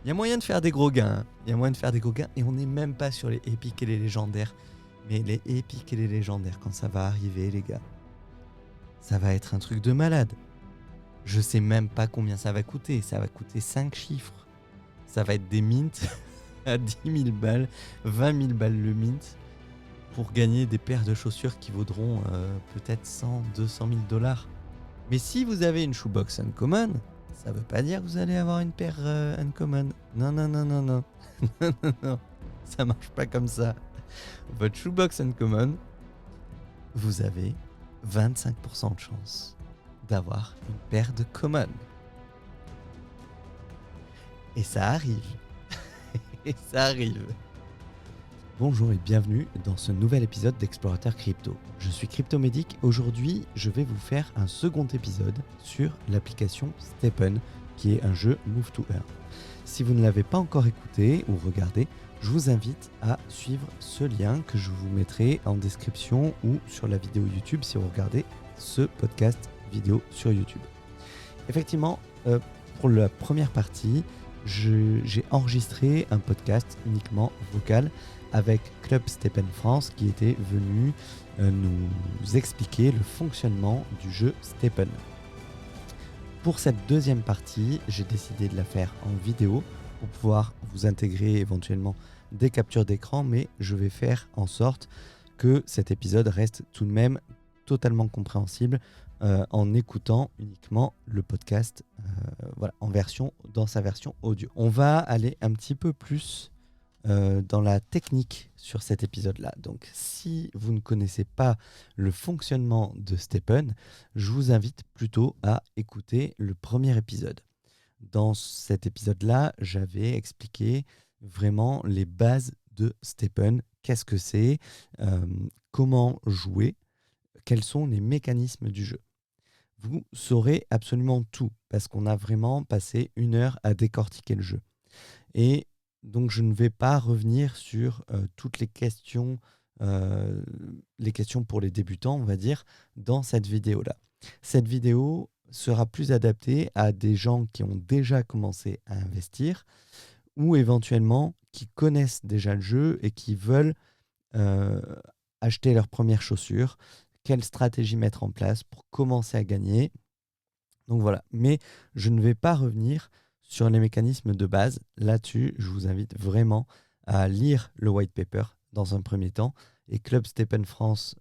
Il y a moyen de faire des gros gains. Il y a moyen de faire des gros gains et on n'est même pas sur les épiques et les légendaires. Mais les épiques et les légendaires, quand ça va arriver, les gars, ça va être un truc de malade. Je sais même pas combien ça va coûter. Ça va coûter 5 chiffres. Ça va être des mints à 10 000 balles, 20 000 balles le mint pour gagner des paires de chaussures qui vaudront peut-être 100, 200 000 dollars. Mais si vous avez une shoebox uncommon, ça veut pas dire que vous allez avoir une paire uncommon. Non, non, non, non, non. Non, non, non. Ça marche pas comme ça. Votre shoebox uncommon, vous avez 25% de chance d'avoir une paire de common. Et ça arrive. Et ça arrive. Bonjour et bienvenue dans ce nouvel épisode d'Explorateur Crypto. Je suis Cryptomédic. Aujourd'hui, je vais vous faire un second épisode sur l'application STEPN, qui est un jeu Move to Earn. Si vous ne l'avez pas encore écouté ou regardé, je vous invite à suivre ce lien que je vous mettrai en description ou sur la vidéo YouTube si vous regardez ce podcast vidéo sur YouTube. Effectivement, pour la première partie, j'ai enregistré un podcast uniquement vocal avec Club STEPN France qui était venu nous expliquer le fonctionnement du jeu STEPN. Pour cette deuxième partie, j'ai décidé de la faire en vidéo pour pouvoir vous intégrer éventuellement des captures d'écran, mais je vais faire en sorte que cet épisode reste tout de même totalement compréhensible en écoutant uniquement le podcast dans sa version audio. On va aller un petit peu plus dans la technique sur cet épisode-là. Donc, si vous ne connaissez pas le fonctionnement de STEPN, je vous invite plutôt à écouter le premier épisode. Dans cet épisode-là, j'avais expliqué vraiment les bases de STEPN. Qu'est-ce que c'est, comment jouer, quels sont les mécanismes du jeu. Vous saurez absolument tout parce qu'on a vraiment passé 1 heure à décortiquer le jeu. Et donc, je ne vais pas revenir sur toutes les questions pour les débutants, on va dire, dans cette vidéo-là. Cette vidéo sera plus adaptée à des gens qui ont déjà commencé à investir ou éventuellement qui connaissent déjà le jeu et qui veulent acheter leurs premières chaussures, quelle stratégie mettre en place pour commencer à gagner. Donc voilà, mais je ne vais pas revenir sur les mécanismes de base. Là-dessus, je vous invite vraiment à lire le white paper dans un premier temps. Et Club STEPN France,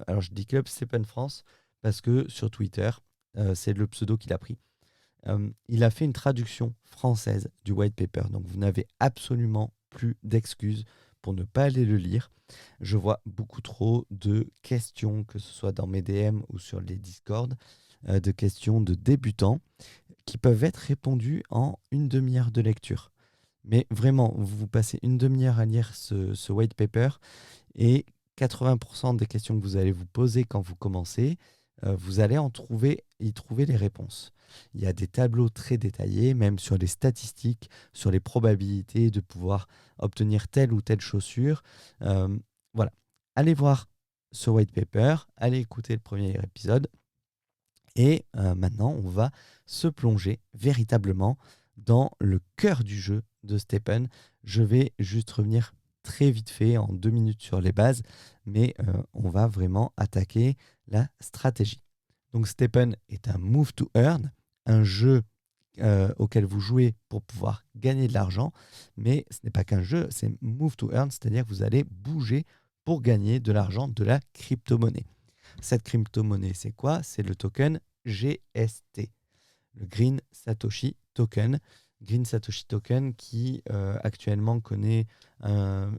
alors je dis Club STEPN France parce que sur Twitter, c'est le pseudo qu'il a pris. Il a fait une traduction française du white paper, donc vous n'avez absolument plus d'excuses pour ne pas aller le lire. Je vois beaucoup trop de questions, que ce soit dans mes DM ou sur les Discord, de questions de débutants qui peuvent être répondues en 1 demi-heure de lecture. Mais vraiment, vous passez 1 demi-heure à lire ce white paper et 80% des questions que vous allez vous poser quand vous commencez, vous allez y trouver les réponses. Il y a des tableaux très détaillés, même sur les statistiques, sur les probabilités de pouvoir obtenir telle ou telle chaussure. Voilà. Allez voir ce white paper, allez écouter le premier épisode. Et maintenant, on va se plonger véritablement dans le cœur du jeu de STEPN. Je vais juste revenir très vite fait en 2 minutes sur les bases, mais on va vraiment attaquer la stratégie. Donc STEPN est un move to earn, un jeu auquel vous jouez pour pouvoir gagner de l'argent, mais ce n'est pas qu'un jeu, c'est move to earn, c'est-à-dire que vous allez bouger pour gagner de l'argent, de la crypto-monnaie. Cette crypto-monnaie, c'est quoi? C'est le token GST, le Green Satoshi Token. Green Satoshi Token qui actuellement connaît une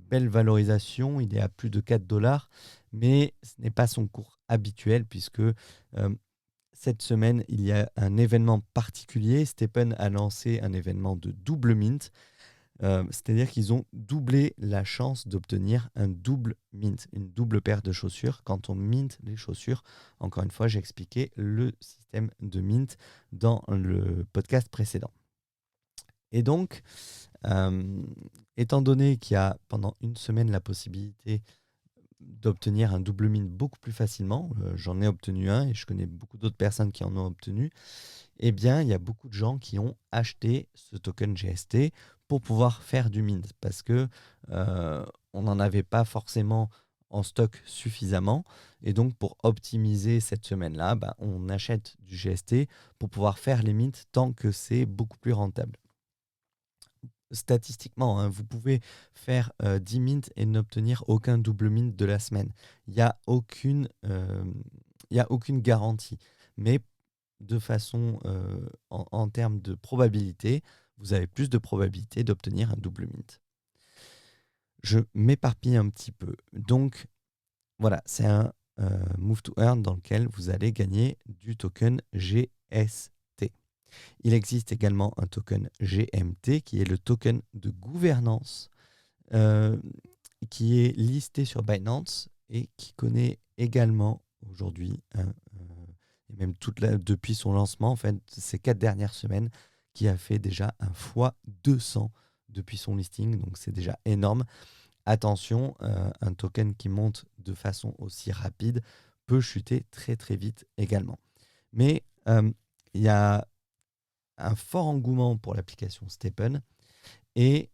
belle valorisation. Il est à plus de 4 $, mais ce n'est pas son cours habituel puisque cette semaine, il y a un événement particulier. STEPN a lancé un événement de double mint. C'est-à-dire qu'ils ont doublé la chance d'obtenir un double mint, une double paire de chaussures. Quand on mint les chaussures, encore une fois, j'ai expliqué le système de mint dans le podcast précédent. Et donc, étant donné qu'il y a pendant 1 semaine la possibilité d'obtenir un double mint beaucoup plus facilement, j'en ai obtenu un et je connais beaucoup d'autres personnes qui en ont obtenu, eh bien, il y a beaucoup de gens qui ont acheté ce token GST pour pouvoir faire du mint parce que on n'en avait pas forcément en stock suffisamment. Et donc, pour optimiser cette semaine-là, on achète du GST pour pouvoir faire les mints tant que c'est beaucoup plus rentable. Statistiquement, hein, vous pouvez faire 10 mints et n'obtenir aucun double mint de la semaine. Il n'y a aucune garantie. Mais de façon, en termes de probabilité, vous avez plus de probabilité d'obtenir un double mint. Je m'éparpille un petit peu. Donc, voilà, c'est un Move to Earn dans lequel vous allez gagner du token GST. Il existe également un token GMT qui est le token de gouvernance qui est listé sur Binance et qui connaît également aujourd'hui, et même depuis son lancement, en fait, ces 4 dernières semaines, qui a fait déjà un x200 depuis son listing, donc c'est déjà énorme. Attention, un token qui monte de façon aussi rapide peut chuter très très vite également. Mais il y a un fort engouement pour l'application Stepn et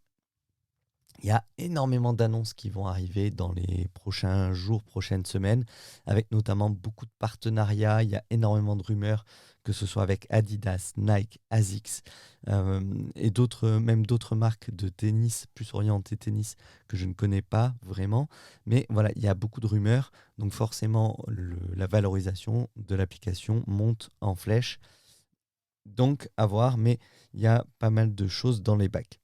il y a énormément d'annonces qui vont arriver dans les prochains jours, prochaines semaines, avec notamment beaucoup de partenariats. Il y a énormément de rumeurs, que ce soit avec Adidas, Nike, ASICS et même d'autres marques de tennis, plus orientées tennis, que je ne connais pas vraiment. Mais voilà, il y a beaucoup de rumeurs. Donc forcément, la valorisation de l'application monte en flèche. Donc à voir, mais il y a pas mal de choses dans les bacs.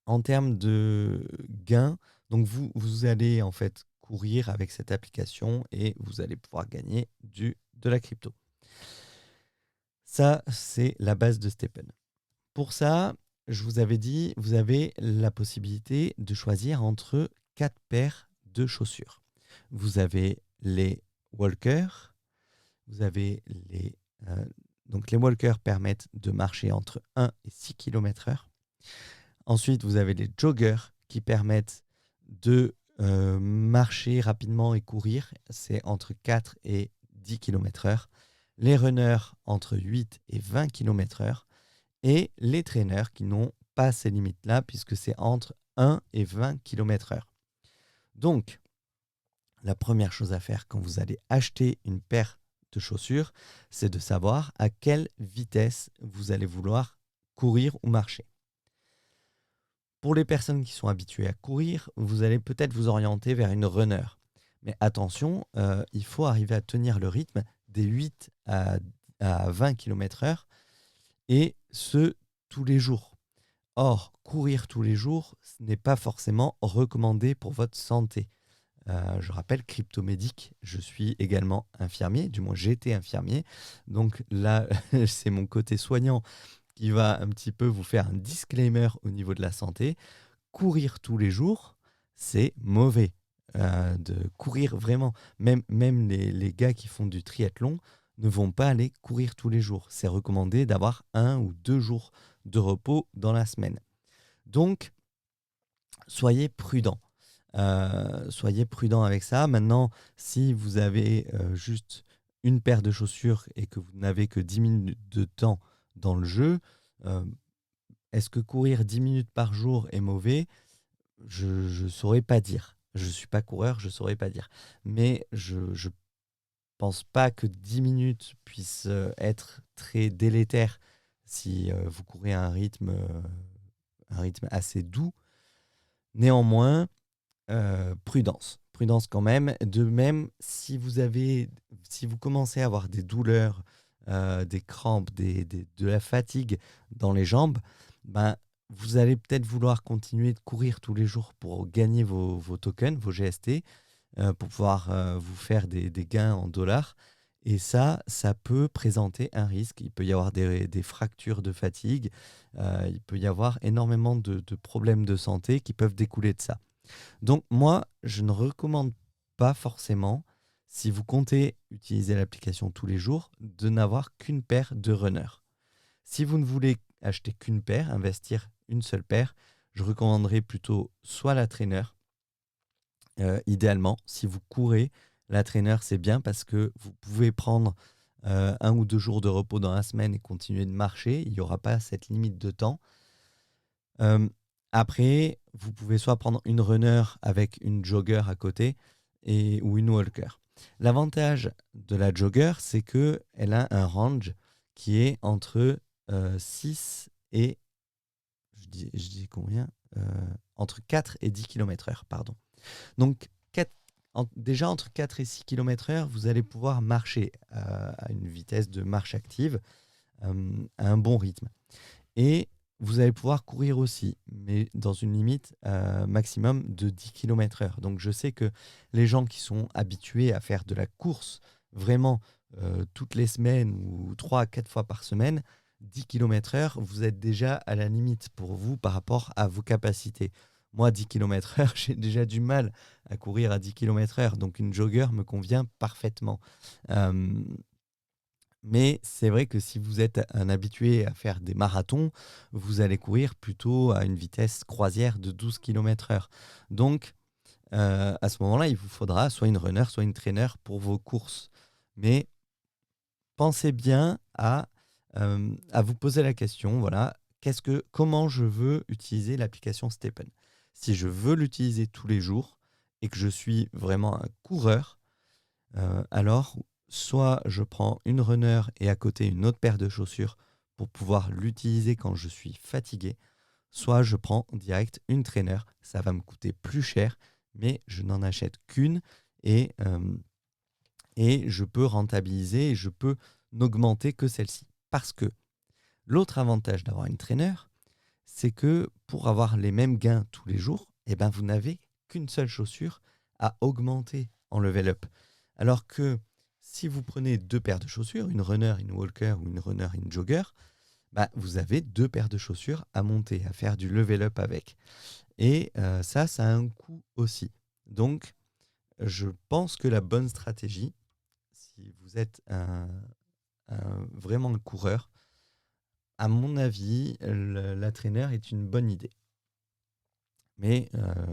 En termes de gains, donc vous allez en fait courir avec cette application et vous allez pouvoir gagner de la crypto. Ça, c'est la base de Stepn. Pour ça, je vous avais dit, vous avez la possibilité de choisir entre 4 paires de chaussures. Vous avez les walkers, vous avez donc les walkers permettent de marcher entre 1 et 6 km/h. Ensuite, vous avez les joggers qui permettent de marcher rapidement et courir. C'est entre 4 et 10 km/h. Les runners entre 8 et 20 km/h. Et les trainers qui n'ont pas ces limites-là puisque c'est entre 1 et 20 km/h. Donc, la première chose à faire quand vous allez acheter une paire de chaussures, c'est de savoir à quelle vitesse vous allez vouloir courir ou marcher. Pour les personnes qui sont habituées à courir, vous allez peut-être vous orienter vers une runner. Mais attention, il faut arriver à tenir le rythme des 8 à 20 km/h et ce, tous les jours. Or, courir tous les jours, ce n'est pas forcément recommandé pour votre santé. Je rappelle, cryptomédic, je suis également infirmier, du moins j'étais infirmier. Donc là, c'est mon côté soignant qui va un petit peu vous faire un disclaimer au niveau de la santé. Courir tous les jours, c'est mauvais. De courir vraiment, même les gars qui font du triathlon ne vont pas aller courir tous les jours. C'est recommandé d'avoir 1 ou 2 jours de repos dans la semaine. Donc, soyez prudents. Soyez prudents avec ça. Maintenant, si vous avez juste une paire de chaussures et que vous n'avez que 10 minutes de temps dans le jeu, est-ce que courir 10 minutes par jour est mauvais? Je ne saurais pas dire. Je ne suis pas coureur, je ne saurais pas dire. Mais je ne pense pas que 10 minutes puisse être très délétère si vous courez à un rythme assez doux. Néanmoins, prudence. Prudence quand même. De même, si vous commencez à avoir des douleurs, des crampes, de la fatigue dans les jambes, vous allez peut-être vouloir continuer de courir tous les jours pour gagner vos tokens, vos GST, pour pouvoir vous faire des gains en dollars. Et ça peut présenter un risque. Il peut y avoir des fractures de fatigue. Il peut y avoir énormément de problèmes de santé qui peuvent découler de ça. Donc moi, je ne recommande pas forcément, si vous comptez utiliser l'application tous les jours, de n'avoir qu'une paire de runners. Si vous ne voulez acheter qu'une paire, investir une seule paire, je recommanderais plutôt soit la trainer, Idéalement, si vous courez, la traîneur, c'est bien parce que vous pouvez prendre 1 ou 2 jours de repos dans la semaine et continuer de marcher. Il n'y aura pas cette limite de temps. Euh, Après, vous pouvez soit prendre une runner avec une jogger à côté ou une walker. L'avantage de la jogger, c'est qu'elle a un range qui est entre 6 et, je dis combien entre 4 et 10 km/h, pardon. Donc, déjà entre 4 et 6 km/h, vous allez pouvoir marcher à une vitesse de marche active, à un bon rythme. Et vous allez pouvoir courir aussi, mais dans une limite maximum de 10 km/h. Donc je sais que les gens qui sont habitués à faire de la course vraiment toutes les semaines ou 3 à 4 fois par semaine, 10 km/h, vous êtes déjà à la limite pour vous par rapport à vos capacités. Moi, 10 km/h, j'ai déjà du mal à courir à 10 km/h, donc une jogger me convient parfaitement. Euh, mais c'est vrai que si vous êtes un habitué à faire des marathons, vous allez courir plutôt à une vitesse croisière de 12 km/h. Donc, à ce moment-là, il vous faudra soit une runner, soit une trainer pour vos courses. Mais pensez bien à vous poser la question, voilà, comment je veux utiliser l'application Stepen. Si je veux l'utiliser tous les jours et que je suis vraiment un coureur, alors soit je prends une runner et à côté une autre paire de chaussures pour pouvoir l'utiliser quand je suis fatigué, soit je prends direct une trainer. Ça va me coûter plus cher, mais je n'en achète qu'une et, et je peux rentabiliser et je peux n'augmenter que celle-ci. Parce que l'autre avantage d'avoir une trainer, c'est que pour avoir les mêmes gains tous les jours, eh ben vous n'avez qu'une seule chaussure à augmenter en level up. Alors que si vous prenez 2 paires de chaussures, une runner, une walker ou une runner, une jogger, bah, vous avez 2 paires de chaussures à monter, à faire du level up avec. Et ça a un coût aussi. Donc, je pense que la bonne stratégie, si vous êtes vraiment un coureur, à mon avis, la traîneur est une bonne idée. Mais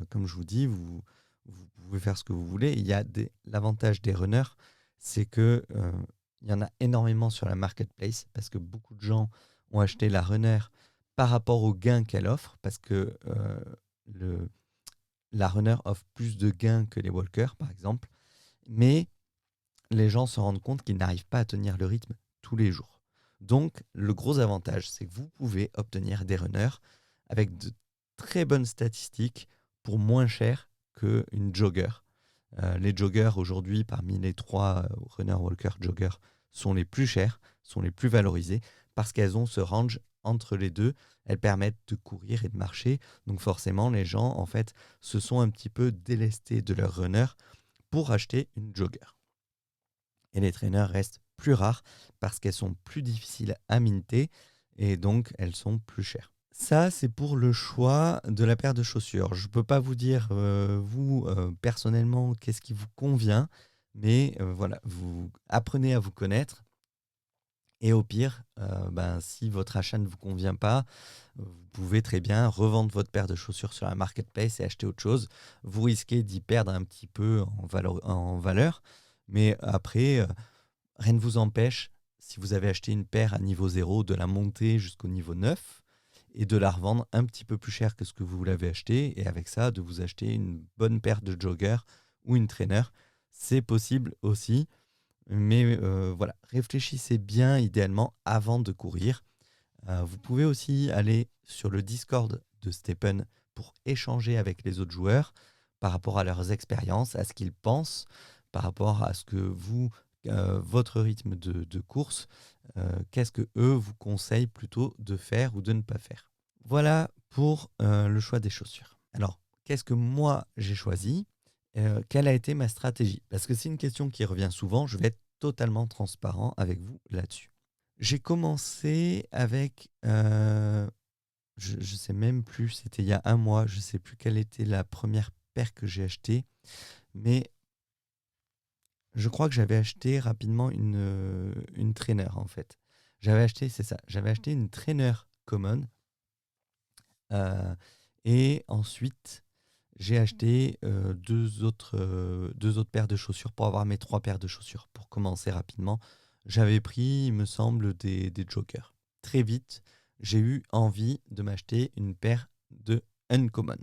comme je vous dis, vous pouvez faire ce que vous voulez. L'avantage des runners, c'est que il y en a énormément sur la marketplace parce que beaucoup de gens ont acheté la runner par rapport aux gains qu'elle offre, parce que la runner offre plus de gains que les walkers, par exemple. Mais les gens se rendent compte qu'ils n'arrivent pas à tenir le rythme tous les jours. Donc, le gros avantage, c'est que vous pouvez obtenir des runners avec de très bonnes statistiques pour moins cher qu'une jogger. Les joggers, aujourd'hui, parmi les 3 runner, walker, jogger, sont les plus chers, sont les plus valorisés, parce qu'elles ont ce range entre les deux. Elles permettent de courir et de marcher. Donc forcément, les gens, en fait, se sont un petit peu délestés de leur runner pour acheter une jogger. Et les traîneurs restent plus rares parce qu'elles sont plus difficiles à minter et donc elles sont plus chères. Ça, c'est pour le choix de la paire de chaussures. Je ne peux pas vous dire, vous, personnellement, qu'est-ce qui vous convient, mais voilà, vous apprenez à vous connaître. Et au pire, si votre achat ne vous convient pas, vous pouvez très bien revendre votre paire de chaussures sur la marketplace et acheter autre chose. Vous risquez d'y perdre un petit peu en valeur, mais après, rien ne vous empêche, si vous avez acheté une paire à niveau 0, de la monter jusqu'au niveau 9 et de la revendre un petit peu plus cher que ce que vous l'avez acheté. Et avec ça, de vous acheter une bonne paire de joggers ou une trainer. C'est possible aussi. Mais voilà, réfléchissez bien idéalement avant de courir. Vous pouvez aussi aller sur le Discord de Stepen pour échanger avec les autres joueurs par rapport à leurs expériences, à ce qu'ils pensent, par rapport à ce que vous, votre rythme de course, qu'est-ce que eux vous conseillent plutôt de faire ou de ne pas faire. Voilà pour le choix des chaussures. Alors, qu'est-ce que moi j'ai choisi? Quelle a été ma stratégie? Parce que c'est une question qui revient souvent, je vais être totalement transparent avec vous là-dessus. J'ai commencé avec, je ne sais même plus, c'était il y a 1 mois, je ne sais plus quelle était la première paire que j'ai achetée, mais je crois que j'avais acheté rapidement une trainer en fait. J'avais acheté une trainer common et ensuite j'ai acheté deux autres paires de chaussures pour avoir mes 3 paires de chaussures. Pour commencer rapidement, j'avais pris, il me semble, des joggers. Très vite, j'ai eu envie de m'acheter une paire de Uncommon.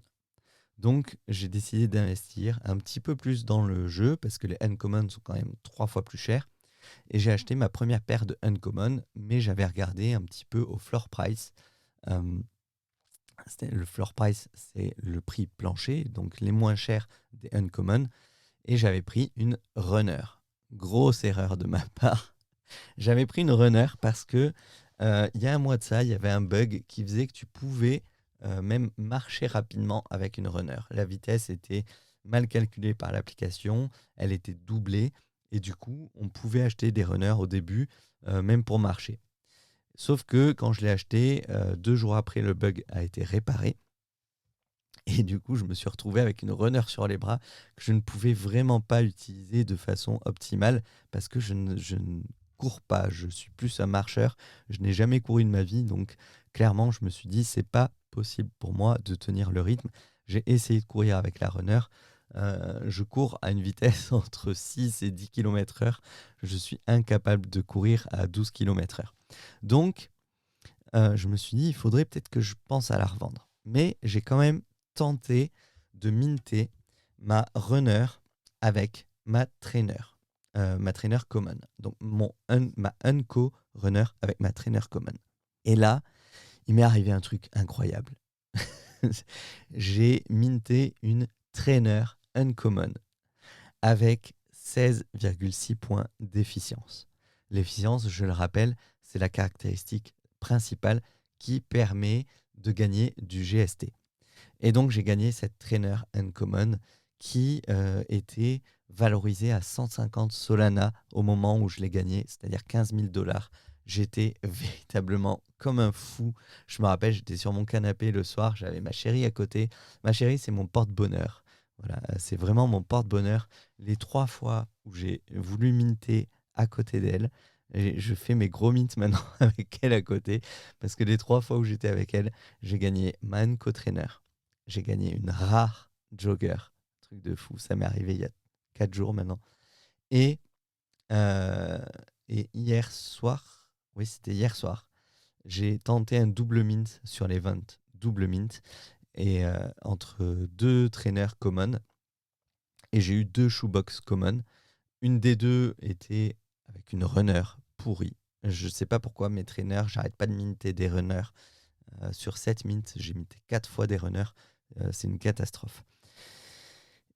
Donc, j'ai décidé d'investir un petit peu plus dans le jeu parce que les Uncommon sont quand même 3 fois plus chers. Et j'ai acheté ma première paire de Uncommon, mais j'avais regardé un petit peu au floor price. Euh, le floor price, c'est le prix plancher, donc les moins chers des Uncommon. Et j'avais pris une runner. Grosse erreur de ma part. J'avais pris une runner parce que il y a un mois de ça, il y avait un bug qui faisait que tu pouvais même marcher rapidement avec une runner. La vitesse était mal calculée par l'application, elle était doublée et du coup, on pouvait acheter des runners au début, même pour marcher. Sauf que quand je l'ai acheté, 2 jours après, le bug a été réparé. Et du coup, je me suis retrouvé avec une runner sur les bras que je ne pouvais vraiment pas utiliser de façon optimale parce que je ne cours pas. Je suis plus un marcheur. Je n'ai jamais couru de ma vie. Donc, clairement, je me suis dit, c'est pas possible pour moi de tenir le rythme. J'ai essayé de courir avec la runner. Je cours à une vitesse entre 6 et 10 km/h. Je suis incapable de courir à 12 km/h. Donc, je me suis dit, il faudrait peut-être que je pense à la revendre. Mais j'ai quand même tenté de minter ma runner avec ma trainer common. Donc ma Unco runner avec ma trainer common. Et là, il m'est arrivé un truc incroyable. J'ai minté une trainer uncommon avec 16,6 points d'efficience. L'efficience, je le rappelle, c'est la caractéristique principale qui permet de gagner du GST. Et donc, j'ai gagné cette trainer uncommon qui était valorisée à 150 Solana au moment où je l'ai gagnée, c'est-à-dire 15 000 $. J'étais véritablement comme un fou. Je me rappelle, j'étais sur mon canapé le soir, j'avais ma chérie à côté. Ma chérie, c'est mon porte-bonheur. Voilà, c'est vraiment mon porte-bonheur. Les 3 fois où j'ai voulu minter à côté d'elle, et je fais mes gros mints maintenant avec elle à côté, parce que les 3 fois où j'étais avec elle, j'ai gagné ma co-trainer. J'ai gagné une rare jogger. Truc de fou, ça m'est arrivé il y a 4 jours maintenant. Et, euh, et hier soir, oui, c'était hier soir, j'ai tenté un double mint sur les ventes. Double mint. Et entre 2 trainers common. Et j'ai eu 2 shoebox common. Une des 2 était avec une runner pourrie. Je sais pas pourquoi mes trainers, j'arrête pas de minter des runners. Sur 7 mints, j'ai minté 4 fois des runners. C'est une catastrophe.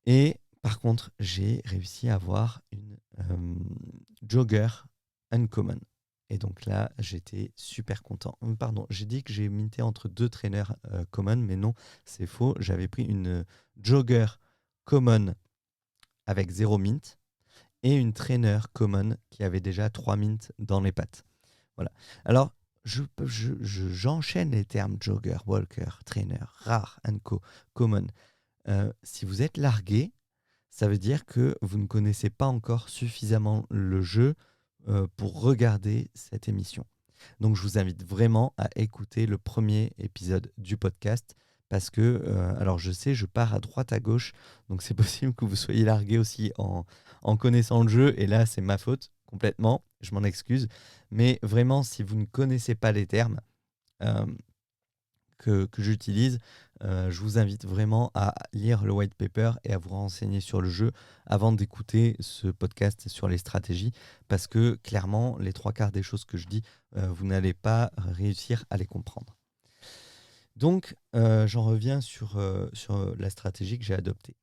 Et par contre, j'ai réussi à avoir une jogger uncommon. Et donc là, j'étais super content. Pardon, j'ai dit que j'ai minté entre 2 trainers common, mais non, c'est faux. J'avais pris une jogger common avec 0 mint et une trainer common qui avait déjà 3 mints dans les pattes. Voilà. Alors, j'enchaîne les termes jogger, walker, trainer, rare, unco, common. Si vous êtes largué, ça veut dire que vous ne connaissez pas encore suffisamment le jeu pour regarder cette émission. Donc je vous invite vraiment à écouter le premier épisode du podcast parce que, alors je sais, je pars à droite à gauche, donc c'est possible que vous soyez largué aussi en connaissant le jeu, et là c'est ma faute complètement, je m'en excuse, mais vraiment si vous ne connaissez pas les termes, euh, que j'utilise, je vous invite vraiment à lire le white paper et à vous renseigner sur le jeu avant d'écouter ce podcast sur les stratégies, parce que clairement, les 3 quarts des choses que je dis, vous n'allez pas réussir à les comprendre. Donc, j'en reviens sur la stratégie que j'ai adoptée.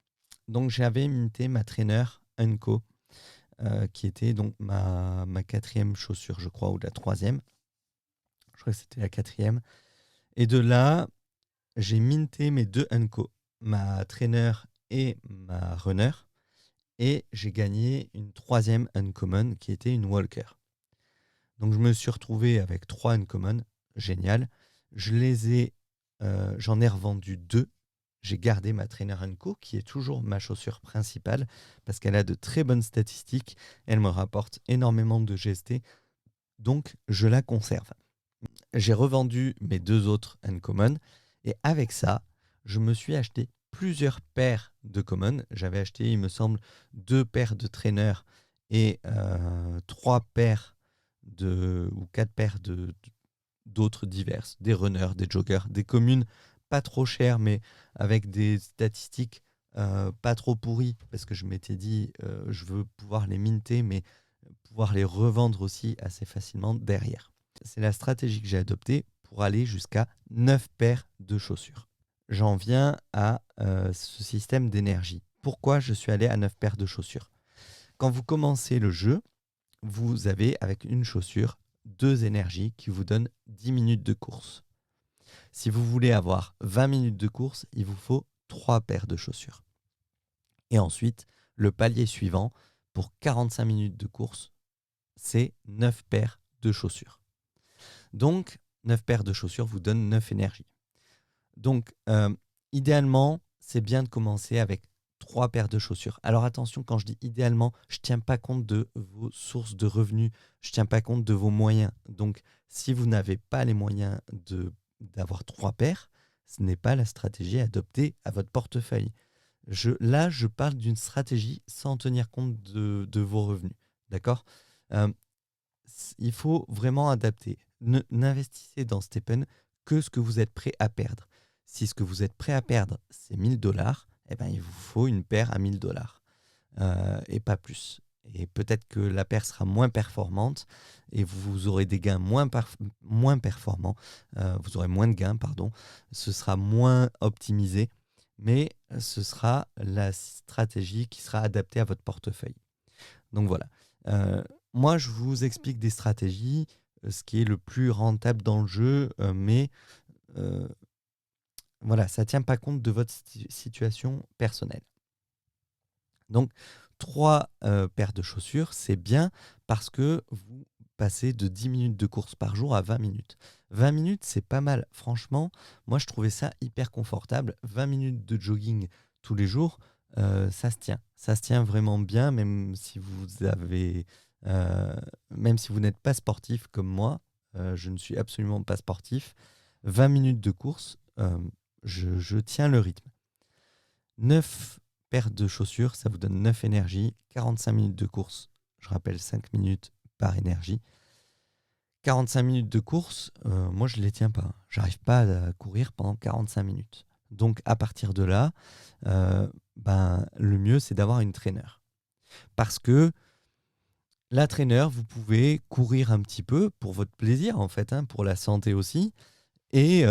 Donc, j'avais minté ma trainer Unco, qui était donc ma 4e chaussure, je crois, ou la 3e. Je crois que c'était la 4e. Et de là, j'ai minté mes 2 Unco, ma trainer et ma runner, et j'ai gagné une 3e uncommon qui était une walker. Donc je me suis retrouvé avec 3 uncommon, génial. J'en ai revendu 2. J'ai gardé ma trainer Unco qui est toujours ma chaussure principale parce qu'elle a de très bonnes statistiques, elle me rapporte énormément de GST, donc je la conserve. J'ai revendu mes 2 autres uncommon et avec ça, je me suis acheté plusieurs paires de common. J'avais acheté, il me semble, 2 paires de trainers et 3 paires ou 4 paires d'autres diverses, des runners, des joggers, des communes pas trop chères, mais avec des statistiques pas trop pourries, parce que je m'étais dit, je veux pouvoir les minter, mais pouvoir les revendre aussi assez facilement derrière. C'est la stratégie que j'ai adoptée pour aller jusqu'à 9 paires de chaussures. J'en viens à ce système d'énergie. Pourquoi je suis allé à 9 paires de chaussures? Quand vous commencez le jeu, vous avez avec une chaussure 2 énergies qui vous donnent 10 minutes de course. Si vous voulez avoir 20 minutes de course, il vous faut 3 paires de chaussures. Et ensuite, le palier suivant, pour 45 minutes de course, c'est 9 paires de chaussures. Donc, 9 paires de chaussures vous donnent 9 énergies. Donc, idéalement, c'est bien de commencer avec 3 paires de chaussures. Alors attention, quand je dis idéalement, je ne tiens pas compte de vos sources de revenus, je ne tiens pas compte de vos moyens. Donc, si vous n'avez pas les moyens d'avoir 3 paires, ce n'est pas la stratégie adoptée à votre portefeuille. Là, je parle d'une stratégie sans tenir compte de vos revenus. D'accord? Il faut vraiment adapter. N'investissez dans Stephen que ce que vous êtes prêt à perdre. Si ce que vous êtes prêt à perdre, c'est 1 000 $, eh ben, il vous faut une paire à 1 000 $ et pas plus. Et peut-être que la paire sera moins performante et vous aurez des gains moins performants. Vous aurez moins de gains, pardon. Ce sera moins optimisé, mais ce sera la stratégie qui sera adaptée à votre portefeuille. Donc voilà. Moi, je vous explique des stratégies, ce qui est le plus rentable dans le jeu, mais voilà, ça ne tient pas compte de votre situation personnelle. Donc, 3 paires de chaussures, c'est bien parce que vous passez de 10 minutes de course par jour à 20 minutes. 20 minutes, c'est pas mal. Franchement, moi, je trouvais ça hyper confortable. 20 minutes de jogging tous les jours, ça se tient. Ça se tient vraiment bien, même si même si vous n'êtes pas sportif comme moi. Je ne suis absolument pas sportif. 20 minutes de course, je tiens le rythme. 9 paires de chaussures, ça vous donne 9 énergies. 45 minutes de course, je rappelle 5 minutes par énergie. 45 minutes de course, moi je ne les tiens pas. J'arrive pas à courir pendant 45 minutes. Donc à partir de là, le mieux c'est d'avoir une traîneur. Parce que la traîneur, vous pouvez courir un petit peu pour votre plaisir en fait, pour la santé aussi. Et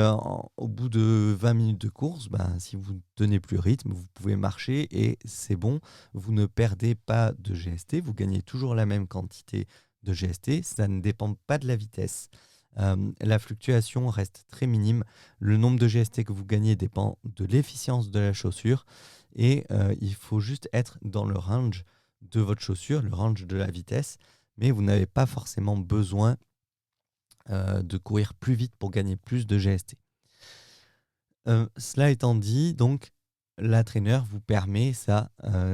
au bout de 20 minutes de course, si vous ne tenez plus le rythme, vous pouvez marcher et c'est bon. Vous ne perdez pas de GST, vous gagnez toujours la même quantité de GST. Ça ne dépend pas de la vitesse. La fluctuation reste très minime. Le nombre de GST que vous gagnez dépend de l'efficience de la chaussure. Et il faut juste être dans le range de votre chaussure, le range de la vitesse. Mais vous n'avez pas forcément besoin de courir plus vite pour gagner plus de GST. Cela étant dit, donc, la traîneur vous permet ça,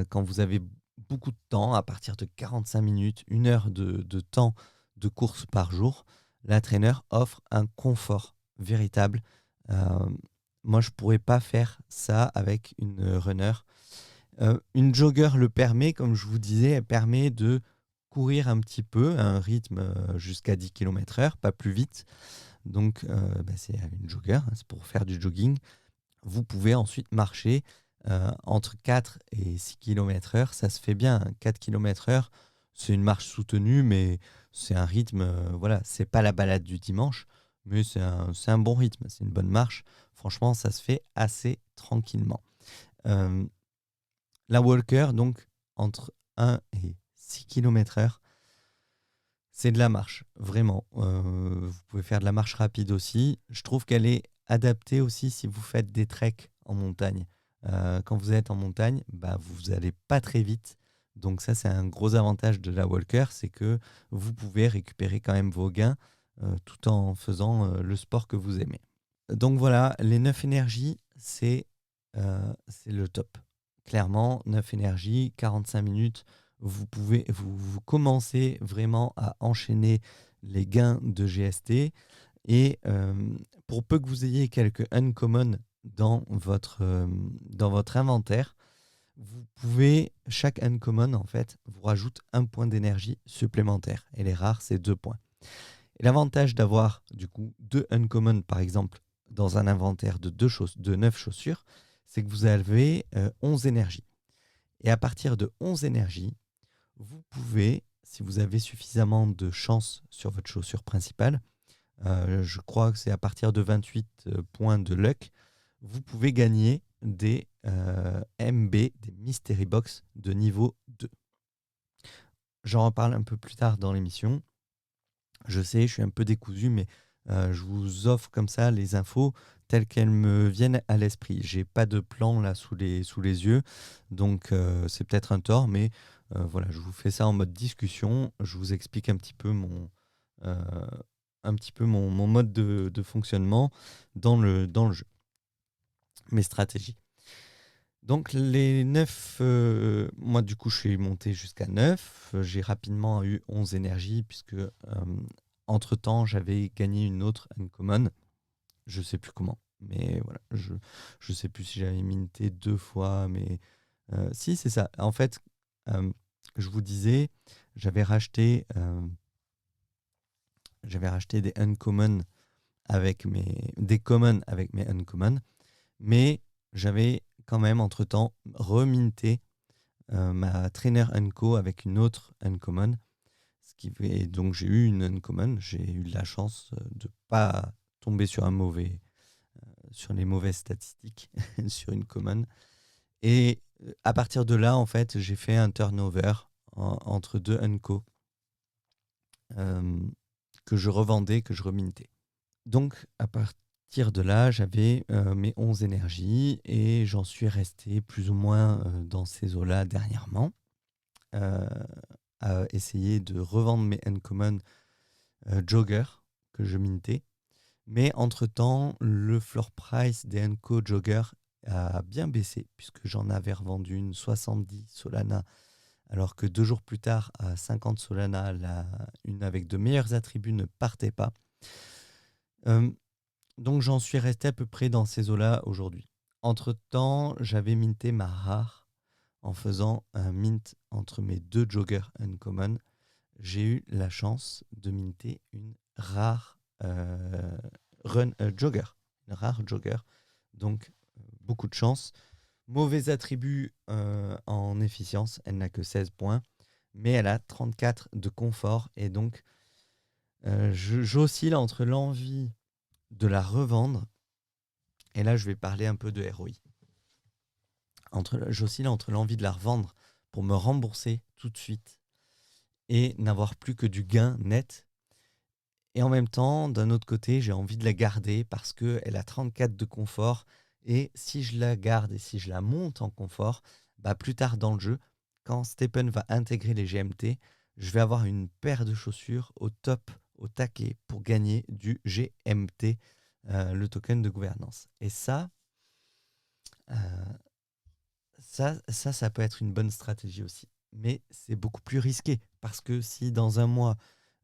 quand vous avez beaucoup de temps, à partir de 45 minutes, 1 heure de temps de course par jour, la traîneur offre un confort véritable. Moi, je ne pourrais pas faire ça avec une runner. Une jogger le permet, comme je vous disais, elle permet de courir un petit peu à un rythme jusqu'à 10 km/h, pas plus vite. Donc, c'est une jogger, c'est pour faire du jogging. Vous pouvez ensuite marcher entre 4 et 6 km/h. Ça se fait bien. 4 km/h, c'est une marche soutenue, mais c'est un rythme, voilà, c'est pas la balade du dimanche, mais c'est un bon rythme, c'est une bonne marche. Franchement, ça se fait assez tranquillement. La walker, donc, entre 1 et 6 km/h, c'est de la marche, vraiment. Vous pouvez faire de la marche rapide aussi. Je trouve qu'elle est adaptée aussi si vous faites des treks en montagne. Quand vous êtes en montagne, vous n'allez pas très vite. Donc ça, c'est un gros avantage de la walker, c'est que vous pouvez récupérer quand même vos gains tout en faisant le sport que vous aimez. Donc voilà, les 9 énergies, c'est le top. Clairement, 9 énergies, 45 minutes, vous commencez vraiment à enchaîner les gains de GST. Et pour peu que vous ayez quelques uncommon dans votre inventaire, vous pouvez, chaque uncommon, en fait, vous rajoute un point d'énergie supplémentaire. Et les rares, c'est 2 points. Et l'avantage d'avoir, du coup, 2 uncommon, par exemple, dans un inventaire de 9 chaussures, c'est que vous avez 11 énergies. Et à partir de 11 énergies, vous pouvez, si vous avez suffisamment de chance sur votre chaussure principale, je crois que c'est à partir de 28 points de luck, vous pouvez gagner des MB, des Mystery Box de niveau 2. J'en reparle un peu plus tard dans l'émission. Je sais, je suis un peu décousu, mais je vous offre comme ça les infos telles qu'elles me viennent à l'esprit. J'ai pas de plan là sous les yeux, donc c'est peut-être un tort, mais voilà, je vous fais ça en mode discussion. Je vous explique un petit peu euh, mon mode de fonctionnement dans le jeu, mes stratégies. Donc les 9, moi du coup je suis monté jusqu'à 9, j'ai rapidement eu 11 énergies puisque entre-temps j'avais gagné une autre uncommon, je sais plus comment, mais voilà, je sais plus si j'avais minté 2 fois, mais si c'est ça. En fait, je vous disais, j'avais racheté des uncommon des commons avec mes uncommon, mais j'avais quand même entre-temps reminté ma trainer unco avec une autre uncommon. Et donc j'ai eu une uncommon, j'ai eu de la chance de pas tomber sur sur les mauvaises statistiques sur une common. Et à partir de là, en fait, j'ai fait un turnover entre 2 unco que je revendais, que je remintais. Donc à partir de là, j'avais mes 11 énergies et j'en suis resté plus ou moins dans ces eaux-là dernièrement, à essayer de revendre mes uncommon jogger que je mintais. Mais entre-temps, le floor price des unco jogger a bien baissé puisque j'en avais revendu une 70 Solana alors que 2 jours plus tard, à 50 Solana, une avec de meilleurs attributs ne partait pas. Donc j'en suis resté à peu près dans ces eaux-là aujourd'hui. Entre-temps, j'avais minté ma rare en faisant un mint entre mes 2 joggers uncommon. J'ai eu la chance de minter une rare jogger. Une rare jogger. Donc beaucoup de chance. Mauvais attribut en efficience, elle n'a que 16 points, mais elle a 34 de confort. Et donc j'oscille entre l'envie de la revendre, et là je vais parler un peu de ROI. J'oscille entre l'envie de la revendre pour me rembourser tout de suite et n'avoir plus que du gain net. Et en même temps, d'un autre côté, j'ai envie de la garder parce qu'elle a 34 de confort. Et si je la garde et si je la monte en confort, bah plus tard dans le jeu, quand Stephen va intégrer les GMT, je vais avoir une paire de chaussures au top, au taquet, pour gagner du GMT, le token de gouvernance. Et euh, ça peut être une bonne stratégie aussi. Mais c'est beaucoup plus risqué parce que si dans un mois,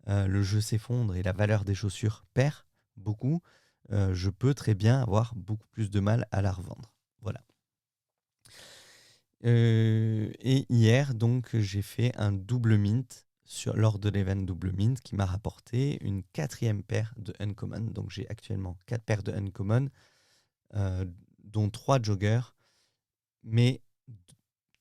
le jeu s'effondre et la valeur des chaussures perd beaucoup, je peux très bien avoir beaucoup plus de mal à la revendre. Voilà. Et hier, donc, j'ai fait un double mint lors de l'event double mint qui m'a rapporté une 4e paire de uncommon. Donc j'ai actuellement 4 paires de uncommon, dont 3 joggers, mais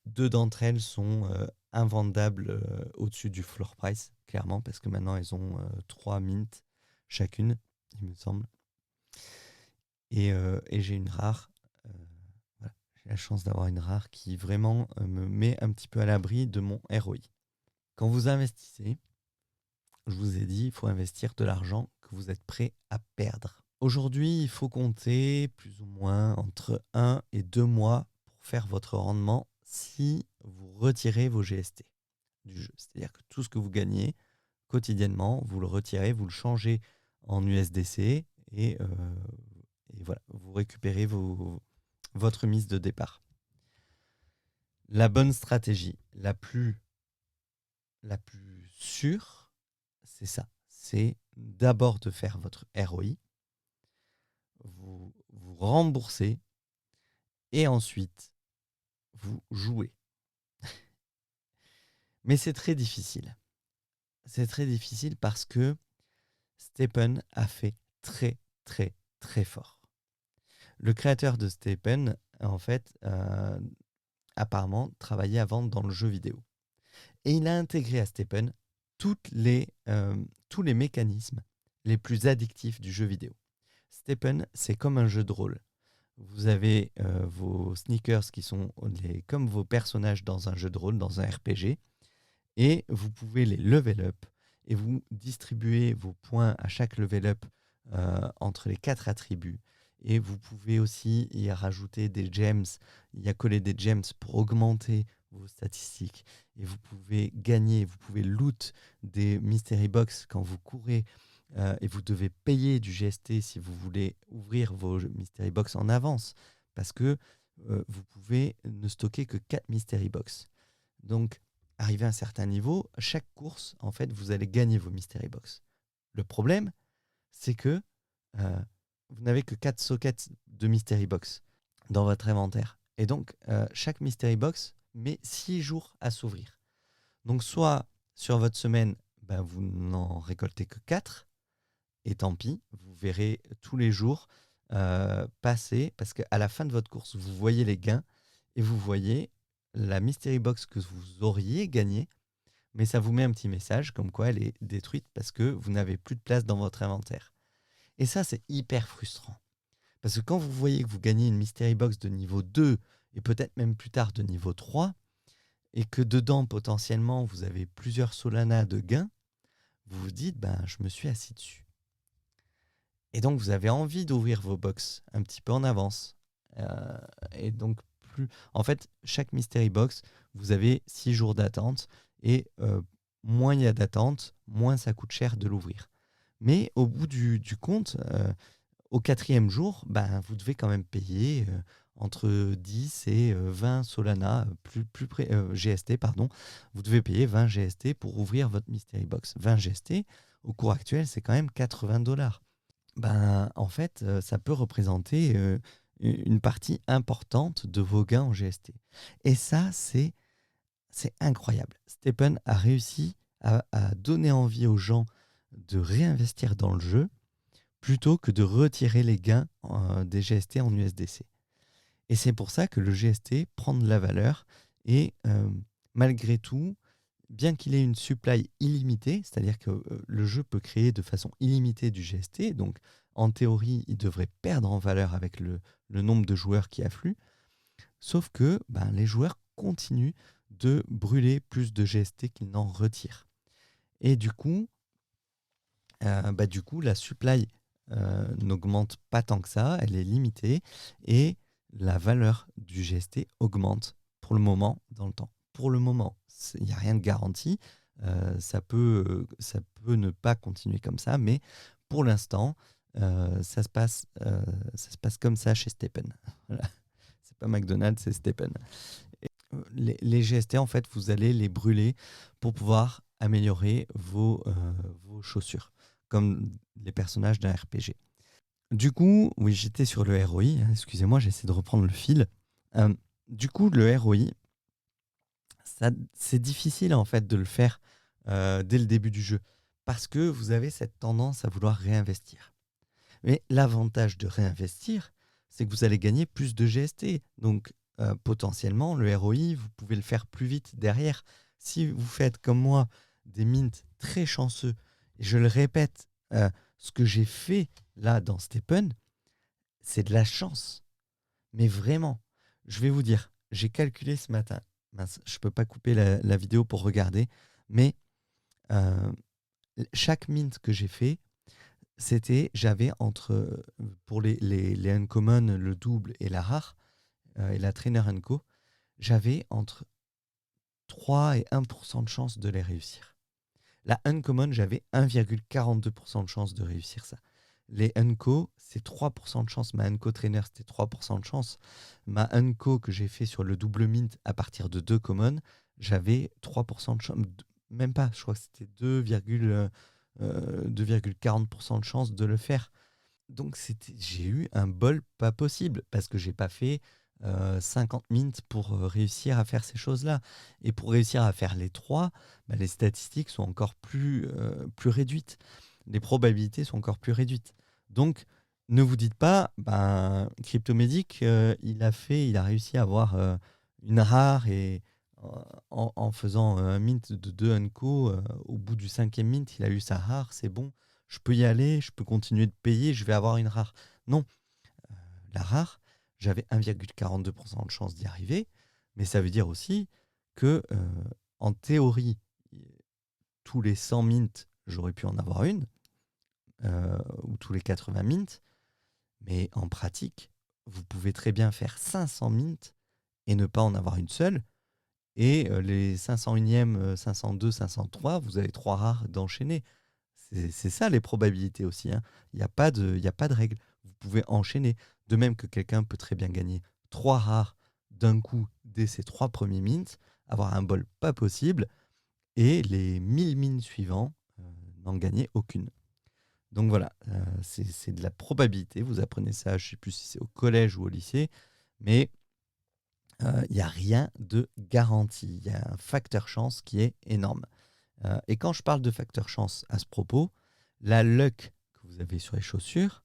2 d'entre elles sont invendables au-dessus du floor price, clairement, parce que maintenant elles ont 3 mints chacune, il me semble. Et j'ai une rare. Voilà. J'ai la chance d'avoir une rare qui vraiment me met un petit peu à l'abri de mon ROI. Quand vous investissez, je vous ai dit, il faut investir de l'argent que vous êtes prêt à perdre. Aujourd'hui, il faut compter plus ou moins entre 1 et 2 mois pour faire votre rendement si vous retirez vos GST du jeu. C'est-à-dire que tout ce que vous gagnez quotidiennement, vous le retirez, vous le changez en USDC et voilà, vous récupérez votre mise de départ. La bonne stratégie, la plus sûre, c'est ça. C'est d'abord de faire votre ROI, vous remboursez et ensuite, vous jouez. Mais c'est très difficile. C'est très difficile parce que Stephen a fait très, très, très fort. Le créateur de Stephen, en fait, apparemment, travaillait avant dans le jeu vidéo. Et il a intégré à Stephen tous les mécanismes les plus addictifs du jeu vidéo. Stephen, c'est comme un jeu de rôle. Vous avez vos sneakers qui sont comme vos personnages dans un jeu de rôle, dans un RPG, et vous pouvez les level up, et vous distribuez vos points à chaque level up entre les 4 attributs. Et vous pouvez aussi y rajouter des gems, y accoler des gems pour augmenter vos statistiques. Et vous pouvez gagner, vous pouvez loot des mystery box quand vous courez. Et vous devez payer du GST si vous voulez ouvrir vos mystery box en avance. Parce que vous pouvez ne stocker que 4 mystery box. Donc, arrivé à un certain niveau, chaque course, en fait, vous allez gagner vos mystery box. Le problème, c'est que vous n'avez que 4 sockets de mystery box dans votre inventaire. Et donc, chaque mystery box met 6 jours à s'ouvrir. Donc, soit sur votre semaine, vous n'en récoltez que 4, et tant pis, vous verrez tous les jours passer, parce qu'à la fin de votre course, vous voyez les gains, et vous voyez la mystery box que vous auriez gagnée, mais ça vous met un petit message comme quoi elle est détruite parce que vous n'avez plus de place dans votre inventaire. Et ça, c'est hyper frustrant. Parce que quand vous voyez que vous gagnez une mystery box de niveau 2 et peut-être même plus tard de niveau 3, et que dedans, potentiellement, vous avez plusieurs Solana de gains, vous vous dites, je me suis assis dessus. Et donc, vous avez envie d'ouvrir vos box un petit peu en avance. Et donc, en fait, chaque mystery box, vous avez 6 jours d'attente. Et moins il y a d'attente, moins ça coûte cher de l'ouvrir. Mais au bout du compte, au 4e jour, vous devez quand même payer entre 10 et 20 Solana, GST, pardon. Vous devez payer 20 GST pour ouvrir votre mystery box. 20 GST, au cours actuel, c'est quand même $80. En fait, ça peut représenter une partie importante de vos gains en GST. Et ça, c'est incroyable. Stephen a réussi à donner envie aux gens de réinvestir dans le jeu plutôt que de retirer les gains des GST en USDC. Et c'est pour ça que le GST prend de la valeur et malgré tout, bien qu'il ait une supply illimitée, c'est-à-dire que le jeu peut créer de façon illimitée du GST, donc en théorie, il devrait perdre en valeur avec le nombre de joueurs qui affluent, sauf que les joueurs continuent de brûler plus de GST qu'ils n'en retirent. Et du coup, la supply n'augmente pas tant que ça, elle est limitée, et la valeur du GST augmente pour le moment dans le temps. Pour le moment, il n'y a rien de garanti, ça peut ne pas continuer comme ça, mais pour l'instant, ça se passe comme ça chez Stephen. Voilà. C'est pas McDonald's, c'est Stephen. Les GST, en fait, vous allez les brûler pour pouvoir améliorer vos chaussures, comme les personnages d'un RPG. Du coup, oui, j'étais sur le ROI. Excusez-moi, j'essaie de reprendre le fil. Du coup, le ROI, c'est difficile en fait de le faire dès le début du jeu, parce que vous avez cette tendance à vouloir réinvestir. Mais l'avantage de réinvestir, c'est que vous allez gagner plus de GST. Donc, potentiellement, le ROI, vous pouvez le faire plus vite derrière. Si vous faites comme moi des mints très chanceux, et je le répète, ce que j'ai fait là dans Stephen, c'est de la chance. Mais vraiment, je vais vous dire, j'ai calculé ce matin. Mince, je ne peux pas couper la vidéo pour regarder, mais chaque mint que j'ai fait, j'avais pour les uncommon, le double et la rare, et la trainer unco, j'avais entre 3 et 1% de chance de les réussir. La uncommon, j'avais 1,42% de chance de réussir ça. Les unco, c'est 3% de chance. Ma unco trainer, c'était 3% de chance. Ma unco que j'ai fait sur le double mint à partir de 2 common, j'avais 3% de chance. Même pas, je crois que c'était 2,40% de chance de le faire. Donc j'ai eu un bol pas possible parce que j'ai pas fait 50 mints pour réussir à faire ces choses-là. Et pour réussir à faire les trois, bah, les statistiques sont encore plus réduites. Les probabilités sont encore plus réduites. Donc, ne vous dites pas, ben, Cryptomédic, il a réussi à avoir une rare et en faisant un mint de 2 unco, au bout du 5e mint, il a eu sa rare, c'est bon, je peux y aller, je peux continuer de payer, je vais avoir une rare. Non, la rare, j'avais 1,42% de chance d'y arriver, mais ça veut dire aussi que, en théorie, tous les 100 mints, j'aurais pu en avoir une, ou tous les 80 mints, mais en pratique, vous pouvez très bien faire 500 mints et ne pas en avoir une seule. Et les 501e, 502, 503, vous avez 3 rares d'enchaîner. C'est ça les probabilités aussi, hein. Il n'y a pas de règle. Vous pouvez enchaîner. De même que quelqu'un peut très bien gagner 3 rares d'un coup dès ses 3 premiers mints, avoir un bol pas possible, et les 1000 mints suivants, n'en gagner aucune. Donc voilà, c'est de la probabilité. Vous apprenez ça, je ne sais plus si c'est au collège ou au lycée, mais il n'y a rien de garanti. Il y a un facteur chance qui est énorme. Et quand je parle de facteur chance à ce propos, la luck que vous avez sur les chaussures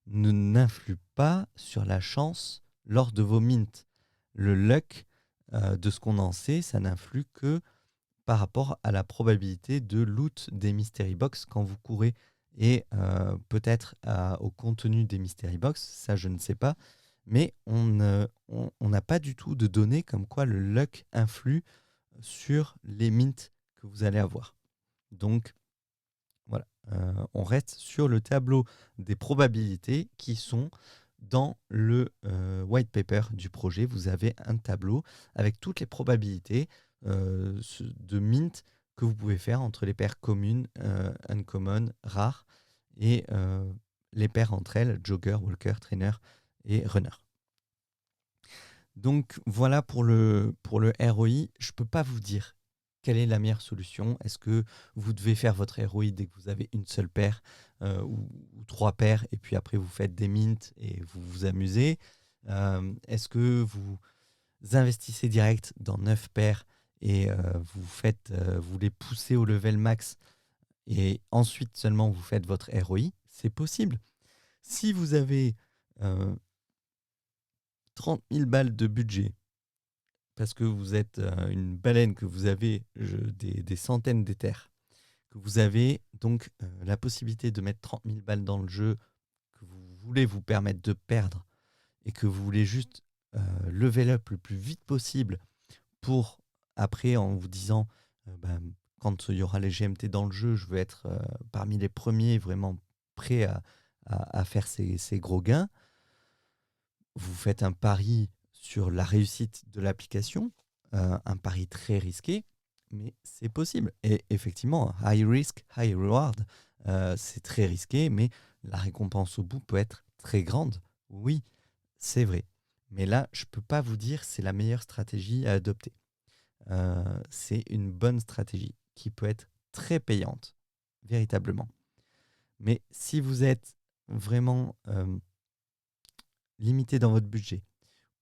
n'influe pas sur la chance lors de vos mints. Le luck, de ce qu'on en sait, ça n'influe que par rapport à la probabilité de loot des mystery box quand vous courez. Et peut-être au contenu des mystery box, ça je ne sais pas, mais on n'a pas du tout de données comme quoi le luck influe sur les mints que vous allez avoir. Donc voilà, on reste sur le tableau des probabilités qui sont dans le white paper du projet. Vous avez un tableau avec toutes les probabilités de mint que vous pouvez faire entre les paires communes, uncommon, rares, et les paires entre elles, jogger, walker, trainer et runner. Donc voilà pour le ROI. Je ne peux pas vous dire quelle est la meilleure solution. Est-ce que vous devez faire votre ROI dès que vous avez une seule paire ou 3 paires, et puis après vous faites des mints et vous vous amusez? Est-ce que vous investissez direct dans 9 paires et vous les poussez au level max et ensuite seulement vous faites votre ROI? C'est possible. Si vous avez 30 000 balles de budget, parce que vous êtes une baleine, que vous avez des centaines d'éthers, que vous avez donc la possibilité de mettre 30 000 balles dans le jeu, que vous voulez vous permettre de perdre, et que vous voulez juste level up le plus vite possible pour, après, en vous disant, quand il y aura les GMT dans le jeu, je veux être parmi les premiers vraiment prêts à faire ces gros gains. Vous faites un pari sur la réussite de l'application, un pari très risqué, mais c'est possible. Et effectivement, high risk, high reward, c'est très risqué, mais la récompense au bout peut être très grande. Oui, c'est vrai. Mais là, je ne peux pas vous dire c'est la meilleure stratégie à adopter. C'est une bonne stratégie qui peut être très payante, véritablement. Mais si vous êtes vraiment limité dans votre budget,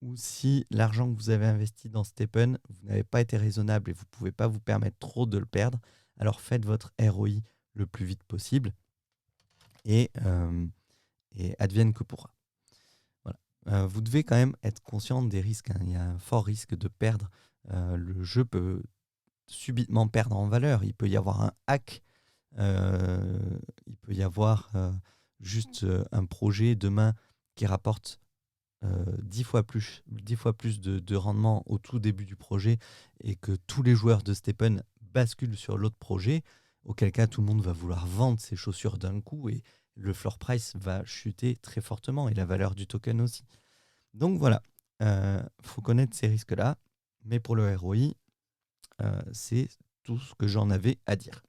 ou si l'argent que vous avez investi dans Stepn, vous n'avez pas été raisonnable et vous ne pouvez pas vous permettre trop de le perdre, alors faites votre ROI le plus vite possible et advienne que pourra. Voilà. Vous devez quand même être conscient des risques, hein. Il y a un fort risque de perdre. Le jeu peut subitement perdre en valeur. Il peut y avoir un hack. Il peut y avoir juste un projet demain qui rapporte 10 fois plus de rendement au tout début du projet, et que tous les joueurs de Stepn basculent sur l'autre projet, auquel cas tout le monde va vouloir vendre ses chaussures d'un coup et le floor price va chuter très fortement et la valeur du token aussi. Donc voilà, faut connaître ces risques-là, mais pour le ROI, c'est tout ce que j'en avais à dire.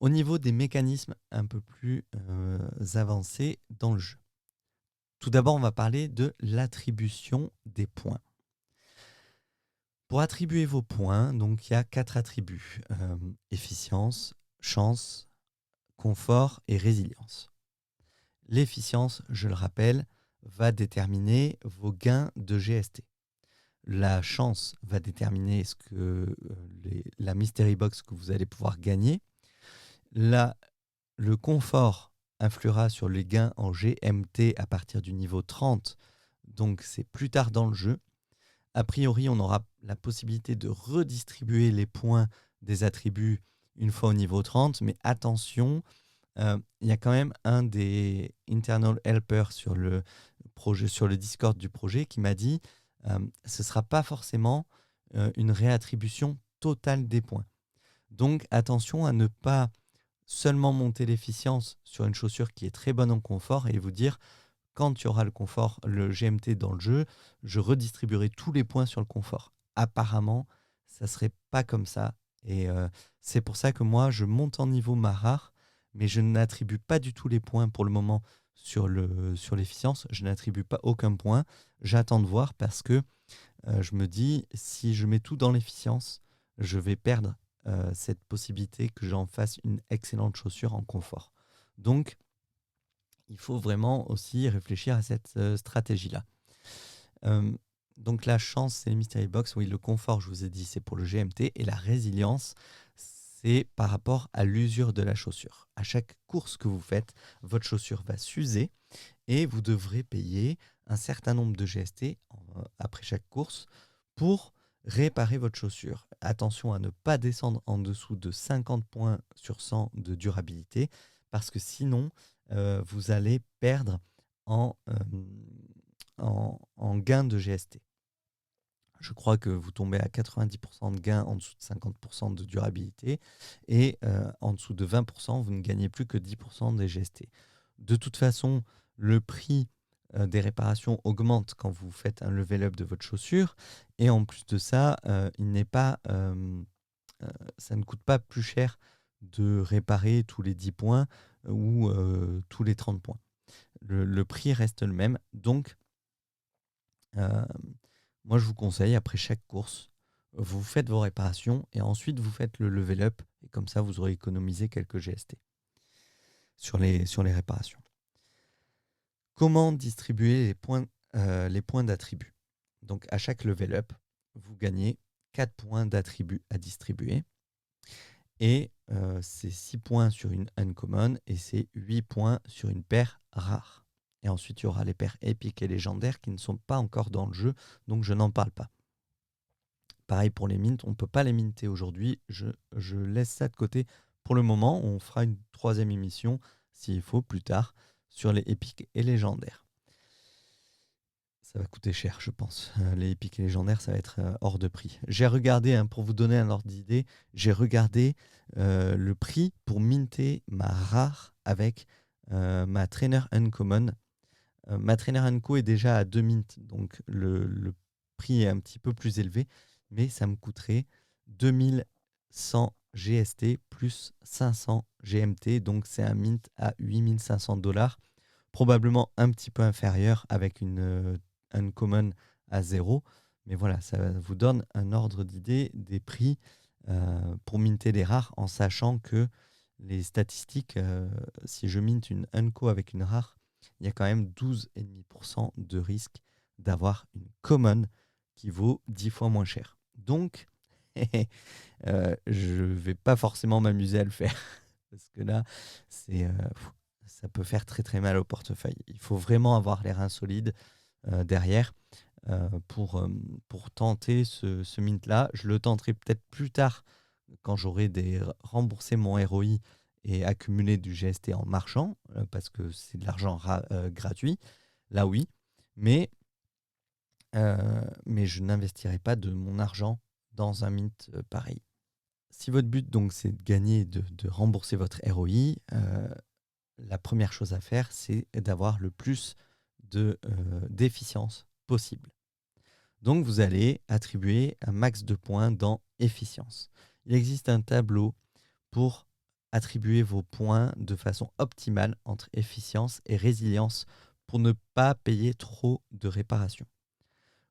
Au niveau des mécanismes un peu plus avancés dans le jeu. Tout d'abord, on va parler de l'attribution des points. Pour attribuer vos points, donc il y a 4 attributs. Efficience, chance, confort et résilience. L'efficience, je le rappelle, va déterminer vos gains de GST. La chance va déterminer la Mystery Box que vous allez pouvoir gagner. Le confort influera sur les gains en GMT à partir du niveau 30, donc c'est plus tard dans le jeu. A priori, on aura la possibilité de redistribuer les points des attributs une fois au niveau 30, mais attention, il y a quand même un des internal helpers sur le projet, sur le Discord du projet, qui m'a dit ce ne sera pas forcément une réattribution totale des points. Donc attention à ne pas seulement monter l'efficience sur une chaussure qui est très bonne en confort et vous dire quand tu auras le confort, le GMT dans le jeu, je redistribuerai tous les points sur le confort. Apparemment, ça ne serait pas comme ça. Et c'est pour ça que moi, je monte en niveau ma rare, mais je n'attribue pas du tout les points pour le moment sur l'efficience. Je n'attribue pas aucun point. J'attends de voir parce que je me dis, si je mets tout dans l'efficience, je vais perdre cette possibilité que j'en fasse une excellente chaussure en confort. Donc, il faut vraiment aussi réfléchir à cette stratégie-là. Donc la chance, c'est les Mystery Box. Oui, le confort, je vous ai dit, c'est pour le GMT. Et la résilience, c'est par rapport à l'usure de la chaussure. À chaque course que vous faites, votre chaussure va s'user et vous devrez payer un certain nombre de GST après chaque course pour réparer votre chaussure. Attention à ne pas descendre en dessous de 50 points sur 100 de durabilité parce que sinon, vous allez perdre en gain de GST. Je crois que vous tombez à 90% de gain en dessous de 50% de durabilité et en dessous de 20%, vous ne gagnez plus que 10% des GST. De toute façon, le prix des réparations augmente quand vous faites un level up de votre chaussure et en plus de ça, ça ne coûte pas plus cher de réparer tous les 10 points ou tous les 30 points. Le prix reste le même. Donc, moi, je vous conseille, après chaque course, vous faites vos réparations et ensuite vous faites le level up. Et comme ça, vous aurez économisé quelques GST sur les réparations. Comment distribuer les points d'attribut? Donc, à chaque level up, vous gagnez 4 points d'attribut à distribuer. Et c'est 6 points sur une uncommon et c'est 8 points sur une paire rare. Et ensuite, il y aura les paires épiques et légendaires qui ne sont pas encore dans le jeu, donc je n'en parle pas. Pareil pour les mints, on ne peut pas les minter aujourd'hui, je laisse ça de côté pour le moment. On fera une 3e émission, s'il faut, plus tard, sur les épiques et légendaires. Ça va coûter cher, je pense. Les épiques et légendaires, ça va être hors de prix. J'ai regardé, pour vous donner un ordre d'idée, j'ai regardé le prix pour minter ma rare avec ma trainer uncommon. Ma trainer unco est déjà à 2 mints, donc le prix est un petit peu plus élevé, mais ça me coûterait 2100 GST plus 500 GMT, donc c'est un mint à 8500 $, probablement un petit peu inférieur avec une uncommon à 0, mais voilà, ça vous donne un ordre d'idée des prix pour minter des rares, en sachant que les statistiques, si je minte une unco avec une rare, il y a quand même 12,5% de risque d'avoir une common qui vaut 10 fois moins cher. Donc, je ne vais pas forcément m'amuser à le faire. Parce que là, ça peut faire très très mal au portefeuille. Il faut vraiment avoir les reins solides derrière pour tenter ce mint-là. Je le tenterai peut-être plus tard quand j'aurai remboursé mon ROI et accumuler du GST en marchand, parce que c'est de l'argent gratuit, là oui, mais je n'investirai pas de mon argent dans un mint pareil. Si votre but donc c'est de gagner, de rembourser votre ROI, la première chose à faire, c'est d'avoir le plus d'efficience possible. Donc vous allez attribuer un max de points dans efficience. Il existe un tableau pour attribuer vos points de façon optimale entre efficience et résilience pour ne pas payer trop de réparations.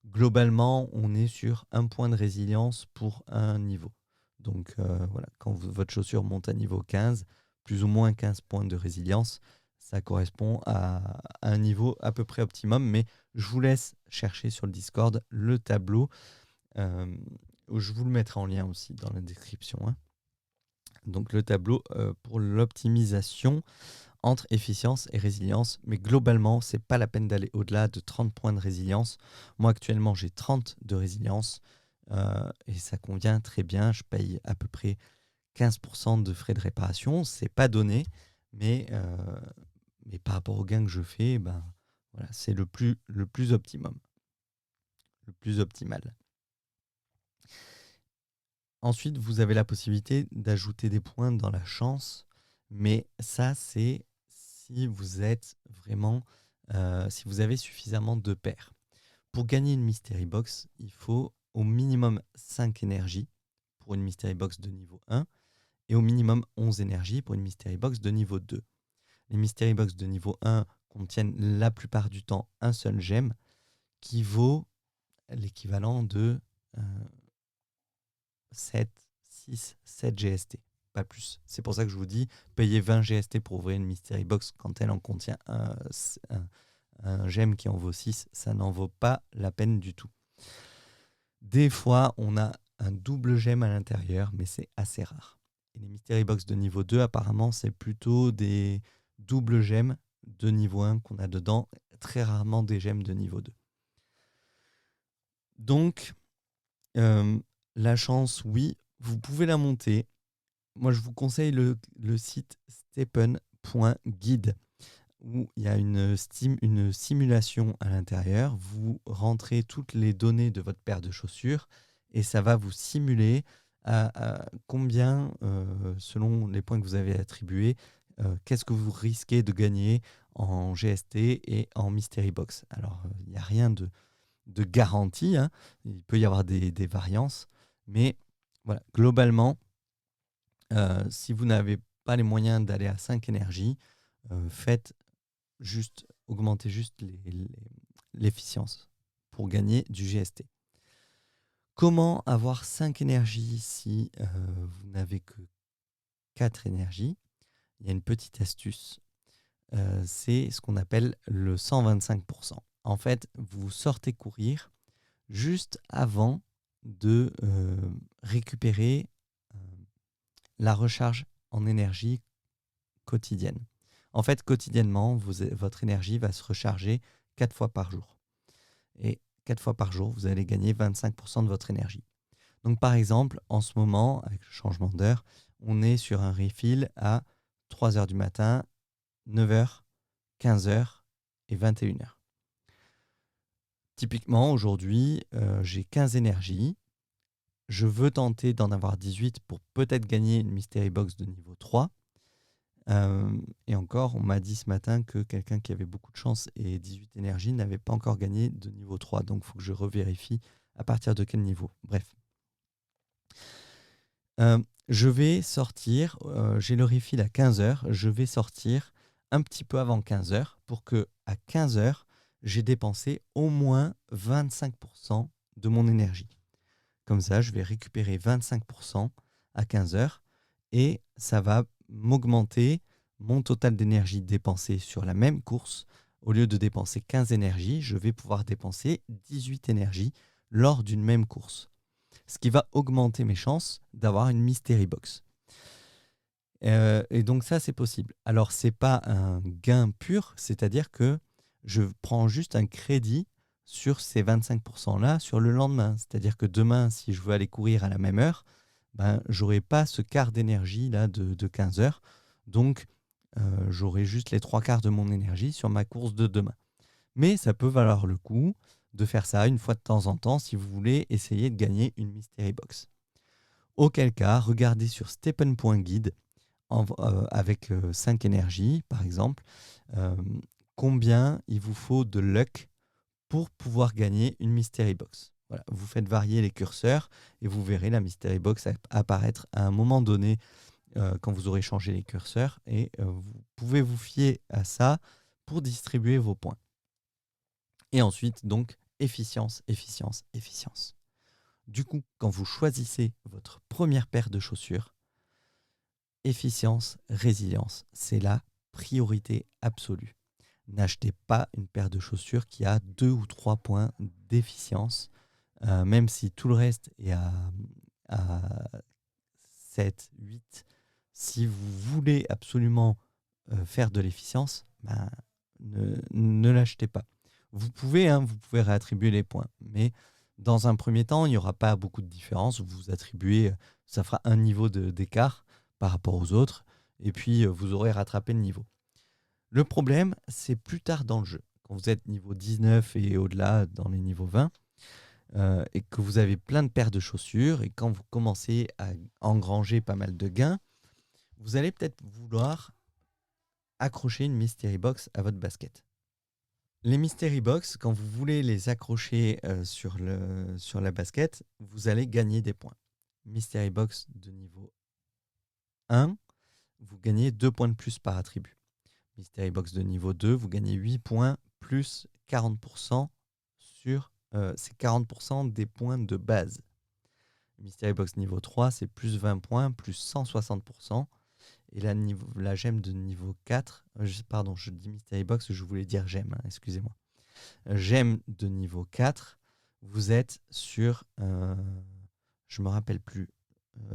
Globalement, on est sur 1 point de résilience pour un niveau. Donc voilà, quand votre chaussure monte à niveau 15, plus ou moins 15 points de résilience, ça correspond à un niveau à peu près optimum. Mais je vous laisse chercher sur le Discord le tableau. Je vous le mettrai en lien aussi dans la description, hein. Donc le tableau pour l'optimisation entre efficience et résilience. Mais globalement, c'est pas la peine d'aller au-delà de 30 points de résilience. Moi, actuellement, j'ai 30 de résilience et ça convient très bien. Je paye à peu près 15% de frais de réparation. C'est pas donné, mais par rapport au gain que je fais, ben, voilà, c'est le plus optimum, le plus optimal. Ensuite, vous avez la possibilité d'ajouter des points dans la chance, mais ça, c'est si vous êtes vraiment, si vous avez suffisamment de paires. Pour gagner une Mystery Box, il faut au minimum 5 énergies pour une Mystery Box de niveau 1 et au minimum 11 énergies pour une Mystery Box de niveau 2. Les Mystery Box de niveau 1 contiennent la plupart du temps un seul gemme qui vaut l'équivalent de 7, 6, 7 GST, pas plus. C'est pour ça que je vous dis, payer 20 GST pour ouvrir une Mystery Box quand elle en contient un gemme qui en vaut 6, ça n'en vaut pas la peine du tout. Des fois, on a un double gemme à l'intérieur, mais c'est assez rare. Et les Mystery Box de niveau 2, apparemment, c'est plutôt des doubles gemmes de niveau 1 qu'on a dedans, très rarement des gemmes de niveau 2. Donc, la chance, oui, vous pouvez la monter. Moi, je vous conseille le site stepen.guide où il y a une simulation à l'intérieur. Vous rentrez toutes les données de votre paire de chaussures et ça va vous simuler à combien, selon les points que vous avez attribués, qu'est-ce que vous risquez de gagner en GST et en Mystery Box. Alors, il n'y a rien de garantie, hein. Il peut y avoir des variances, mais voilà, globalement, si vous n'avez pas les moyens d'aller à 5 énergies, augmentez juste l'efficience pour gagner du GST. Comment avoir 5 énergies si vous n'avez que 4 énergies? Il y a une petite astuce, c'est ce qu'on appelle le 125%. En fait, vous sortez courir juste avant de récupérer la recharge en énergie quotidienne. En fait, quotidiennement, votre énergie va se recharger 4 fois par jour. Et 4 fois par jour, vous allez gagner 25% de votre énergie. Donc par exemple, en ce moment, avec le changement d'heure, on est sur un refill à 3h du matin, 9h, 15h et 21h. Typiquement, aujourd'hui, j'ai 15 énergies. Je veux tenter d'en avoir 18 pour peut-être gagner une Mystery Box de niveau 3. Et encore, on m'a dit ce matin que quelqu'un qui avait beaucoup de chance et 18 énergies n'avait pas encore gagné de niveau 3. Donc, il faut que je revérifie à partir de quel niveau. Bref. Je vais sortir, j'ai le refill à 15h. Je vais sortir un petit peu avant 15h pour que à 15h, j'ai dépensé au moins 25% de mon énergie. Comme ça, je vais récupérer 25% à 15h et ça va m'augmenter mon total d'énergie dépensée sur la même course. Au lieu de dépenser 15 énergies, je vais pouvoir dépenser 18 énergies lors d'une même course. Ce qui va augmenter mes chances d'avoir une Mystery Box. Et donc ça, c'est possible. Alors, ce n'est pas un gain pur, c'est-à-dire que je prends juste un crédit sur ces 25%-là sur le lendemain. C'est-à-dire que demain, si je veux aller courir à la même heure, ben, je n'aurai pas ce quart d'énergie là de 15 heures. Donc, j'aurai juste les 3/4 de mon énergie sur ma course de demain. Mais ça peut valoir le coup de faire ça une fois de temps en temps si vous voulez essayer de gagner une Mystery Box. Auquel cas, regardez sur stepen.guide avec 5 énergies, par exemple, combien il vous faut de luck pour pouvoir gagner une Mystery Box. Voilà, vous faites varier les curseurs et vous verrez la Mystery Box apparaître à un moment donné quand vous aurez changé les curseurs et vous pouvez vous fier à ça pour distribuer vos points. Et ensuite, donc, efficience, efficience, efficience. Du coup, quand vous choisissez votre première paire de chaussures, efficience, résilience, c'est la priorité absolue. N'achetez pas une paire de chaussures qui a 2 ou 3 points d'efficience, même si tout le reste est à 7, 8. Si vous voulez absolument faire de l'efficience, ben, ne l'achetez pas. Vous pouvez réattribuer les points, mais dans un premier temps, il n'y aura pas beaucoup de différence. Vous attribuez, ça fera un niveau d'écart par rapport aux autres, et puis vous aurez rattrapé le niveau. Le problème, c'est plus tard dans le jeu, quand vous êtes niveau 19 et au-delà, dans les niveaux 20, et que vous avez plein de paires de chaussures, et quand vous commencez à engranger pas mal de gains, vous allez peut-être vouloir accrocher une mystery box à votre basket. Les mystery box, quand vous voulez les accrocher sur la basket, vous allez gagner des points. Mystery box de niveau 1, vous gagnez 2 points de plus par attribut. Mystery box de niveau 2, vous gagnez 8 points plus 40% sur... c'est 40% des points de base. Mystery box niveau 3, c'est plus 20 points, plus 160%. Et la gemme de niveau 4, je dis Mystery Box, je voulais dire gemme, excusez-moi. Gemme de niveau 4, vous êtes sur, je me rappelle plus,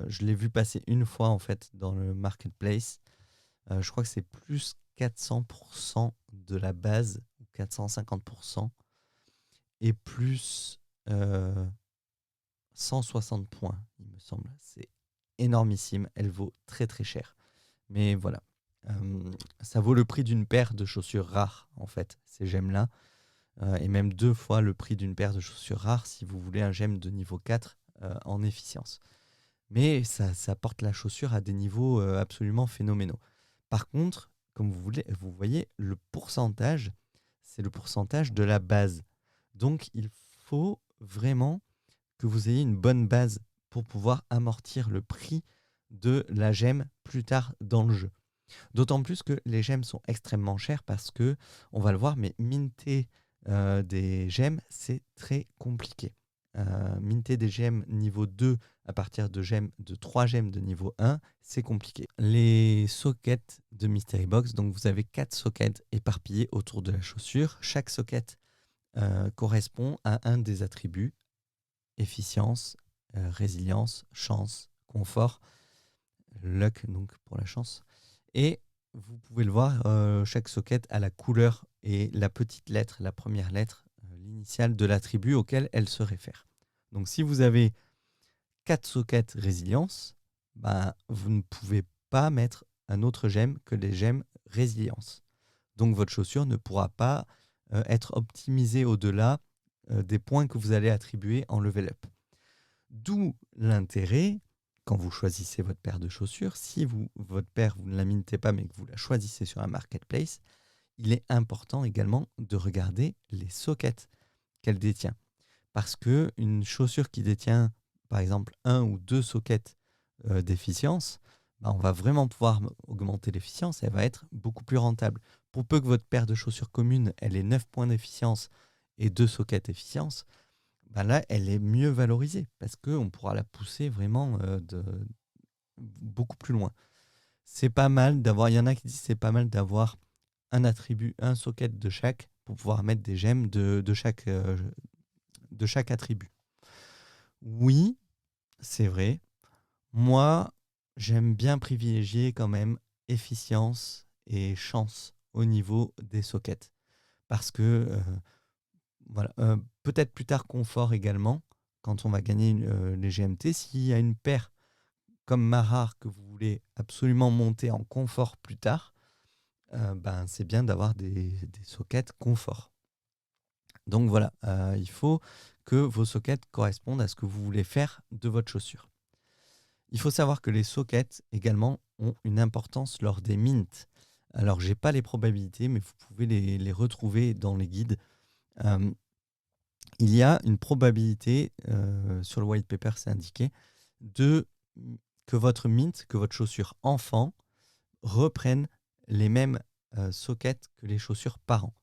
je l'ai vu passer une fois en fait dans le marketplace. Je crois que c'est plus 400% de la base, ou 450%, et plus 160 points, il me semble. C'est énormissime, elle vaut très très cher. Mais voilà, ça vaut le prix d'une paire de chaussures rares, en fait, ces gemmes-là. Et même 2 fois le prix d'une paire de chaussures rares si vous voulez un gemme de niveau 4 en efficience. Mais ça porte la chaussure à des niveaux absolument phénoménaux. Par contre, comme vous voyez, le pourcentage, c'est le pourcentage de la base. Donc, il faut vraiment que vous ayez une bonne base pour pouvoir amortir le prix de la gemme plus tard dans le jeu. D'autant plus que les gemmes sont extrêmement chères parce que, on va le voir, mais minter des gemmes, c'est très compliqué. Minter des gemmes niveau 2 à partir de 3 gemmes de niveau 1, c'est compliqué. Les sockets de Mystery Box, donc vous avez 4 sockets éparpillés autour de la chaussure. Chaque socket correspond à un des attributs: efficience, résilience, chance, confort, luck donc pour la chance. Et vous pouvez le voir, chaque socket a la couleur et la petite lettre, la première lettre, l'initiale de l'attribut auquel elle se réfère. Donc si vous avez 4 sockets résilience, vous ne pouvez pas mettre un autre gemme que les gemmes résilience. Donc votre chaussure ne pourra pas être optimisée au-delà des points que vous allez attribuer en level up. D'où l'intérêt, quand vous choisissez votre paire de chaussures, si votre paire, vous ne la mintez pas mais que vous la choisissez sur un marketplace, il est important également de regarder les sockets qu'elle détient. Parce qu'une chaussure qui détient par exemple 1 ou 2 sockets d'efficience, on va vraiment pouvoir augmenter l'efficience et elle va être beaucoup plus rentable. Pour peu que votre paire de chaussures commune elle ait 9 points d'efficience et 2 sockets d'efficience, là, elle est mieux valorisée parce qu'on pourra la pousser vraiment beaucoup plus loin. C'est pas mal d'avoir, il y en a qui disent que c'est pas mal d'avoir un attribut, un socket de chaque pour pouvoir mettre des gemmes de chaque attribut. Oui, c'est vrai. Moi, j'aime bien privilégier quand même efficience et chance au niveau des sockets parce que voilà, peut-être plus tard confort également, quand on va gagner les GMT. S'il y a une paire comme ma rare que vous voulez absolument monter en confort plus tard, c'est bien d'avoir des sockets confort. Donc voilà, il faut que vos sockets correspondent à ce que vous voulez faire de votre chaussure. Il faut savoir que les sockets également ont une importance lors des mints. Alors, j'ai pas les probabilités, mais vous pouvez les retrouver dans les guides. Il y a une probabilité, sur le white paper c'est indiqué, que votre mint, que votre chaussure enfant reprenne les mêmes sockets que les chaussures parents.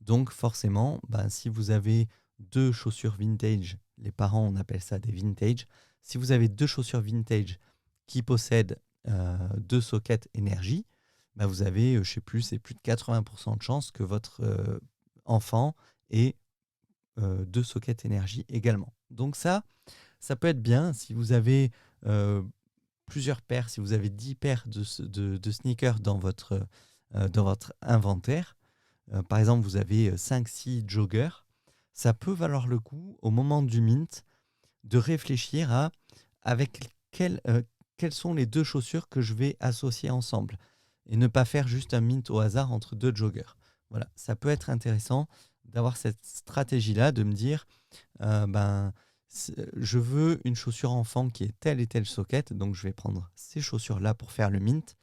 Donc forcément, si vous avez 2 chaussures vintage, les parents on appelle ça des vintage, si vous avez 2 chaussures vintage qui possèdent 2 sockets énergie, bah, vous avez, je sais plus, c'est plus de 80% de chances que votre enfant ait 2 sockets énergie également. Donc ça peut être bien si vous avez plusieurs paires, si vous avez 10 paires de sneakers dans votre inventaire. Par exemple, vous avez 5-6 joggers. Ça peut valoir le coup, au moment du mint, de réfléchir à avec quelles sont les 2 chaussures que je vais associer ensemble et ne pas faire juste un mint au hasard entre 2 joggers. Voilà, ça peut être intéressant d'avoir cette stratégie-là, de me dire, ben, je veux une chaussure enfant qui est telle et telle socket, donc je vais prendre ces chaussures-là pour faire le mint.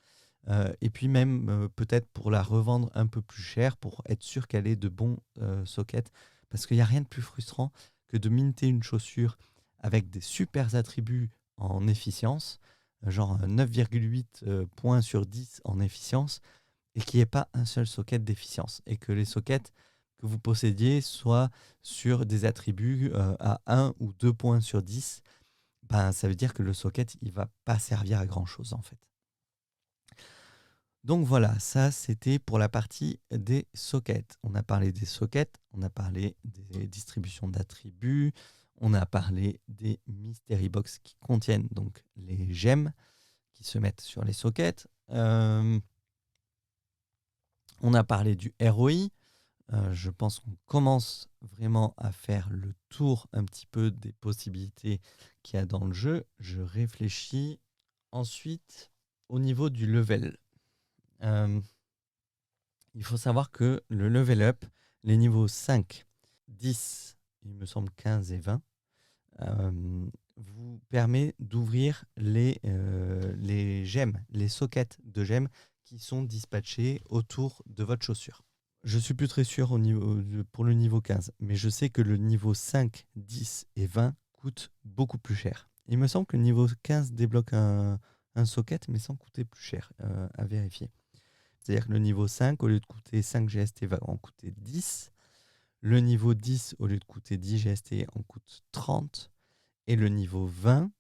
Et puis même peut-être pour la revendre un peu plus cher, pour être sûr qu'elle ait de bons sockets. Parce qu'il n'y a rien de plus frustrant que de minter une chaussure avec des super attributs en efficience, genre 9,8 points sur 10 en efficience, et qu'il n'y ait pas un seul socket d'efficience. Et que les sockets que vous possédiez soient sur des attributs à 1 ou 2 points sur 10. Ben, ça veut dire que le socket, il ne va pas servir à grand-chose en fait. Donc voilà, ça c'était pour la partie des sockets. On a parlé des sockets, on a parlé des distributions d'attributs, on a parlé des mystery box qui contiennent donc les gemmes qui se mettent sur les sockets. On a parlé du ROI. Je pense qu'on commence vraiment à faire le tour un petit peu des possibilités qu'il y a dans le jeu. Je réfléchis ensuite au niveau du level. Il faut savoir que le level up, les niveaux 5, 10, il me semble 15 et 20, vous permet d'ouvrir les gemmes, les sockets de gemmes qui sont dispatchés autour de votre chaussure. Je suis plus très sûr pour le niveau 15, mais je sais que le niveau 5, 10 et 20 coûte beaucoup plus cher. Il me semble que le niveau 15 débloque un socket, mais sans coûter plus cher, à vérifier. C'est-à-dire que le niveau 5, au lieu de coûter 5 GST, va en coûter 10. Le niveau 10, au lieu de coûter 10 GST, en coûte 30. Et le niveau 20,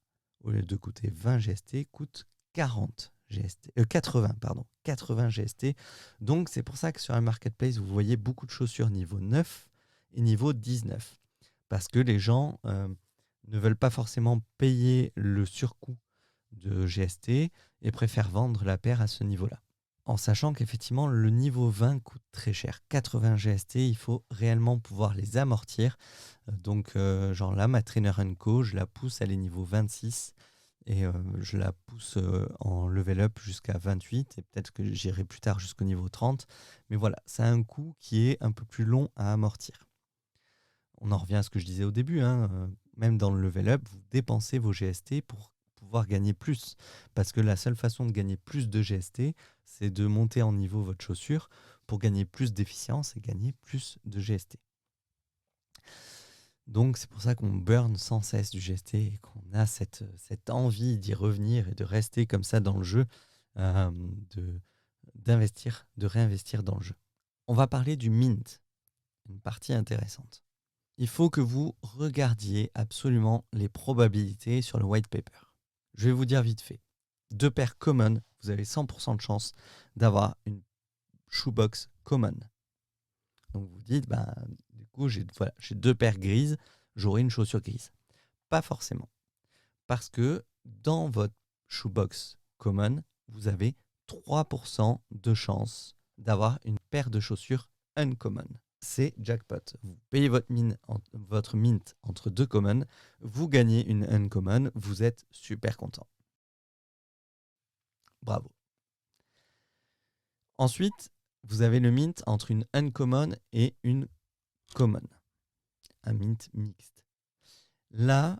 au lieu de coûter 20 GST, coûte 80 GST. Donc c'est pour ça que sur un marketplace, vous voyez beaucoup de chaussures niveau 9 et niveau 19. Parce que les gens ne veulent pas forcément payer le surcoût de GST et préfèrent vendre la paire à ce niveau-là. En sachant qu'effectivement, le niveau 20 coûte très cher. 80 GST, il faut réellement pouvoir les amortir. Donc, genre là, ma Trainer & Co, je la pousse à les niveaux 26 et je la pousse en level up jusqu'à 28 et peut-être que j'irai plus tard jusqu'au niveau 30. Mais voilà, ça a un coût qui est un peu plus long à amortir. On en revient à ce que je disais au début, même dans le level up, vous dépensez vos GST pour pouvoir gagner plus. Parce que la seule façon de gagner plus de GST, c'est de monter en niveau votre chaussure pour gagner plus d'efficience et gagner plus de GST. Donc c'est pour ça qu'on burn sans cesse du GST et qu'on a cette envie d'y revenir et de rester comme ça dans le jeu, d'investir, de réinvestir dans le jeu. On va parler du mint, une partie intéressante. Il faut que vous regardiez absolument les probabilités sur le white paper. Je vais vous dire vite fait. 2 paires common, vous avez 100% de chance d'avoir une shoebox common. Donc vous dites, du coup, j'ai 2 paires grises, j'aurai une chaussure grise. Pas forcément. Parce que dans votre shoebox common, vous avez 3% de chance d'avoir une paire de chaussures uncommon. C'est jackpot. Vous payez votre mint entre 2 common, vous gagnez une uncommon, vous êtes super content. Bravo. Ensuite, vous avez le mint entre une uncommon et une common. Un mint mixte. Là,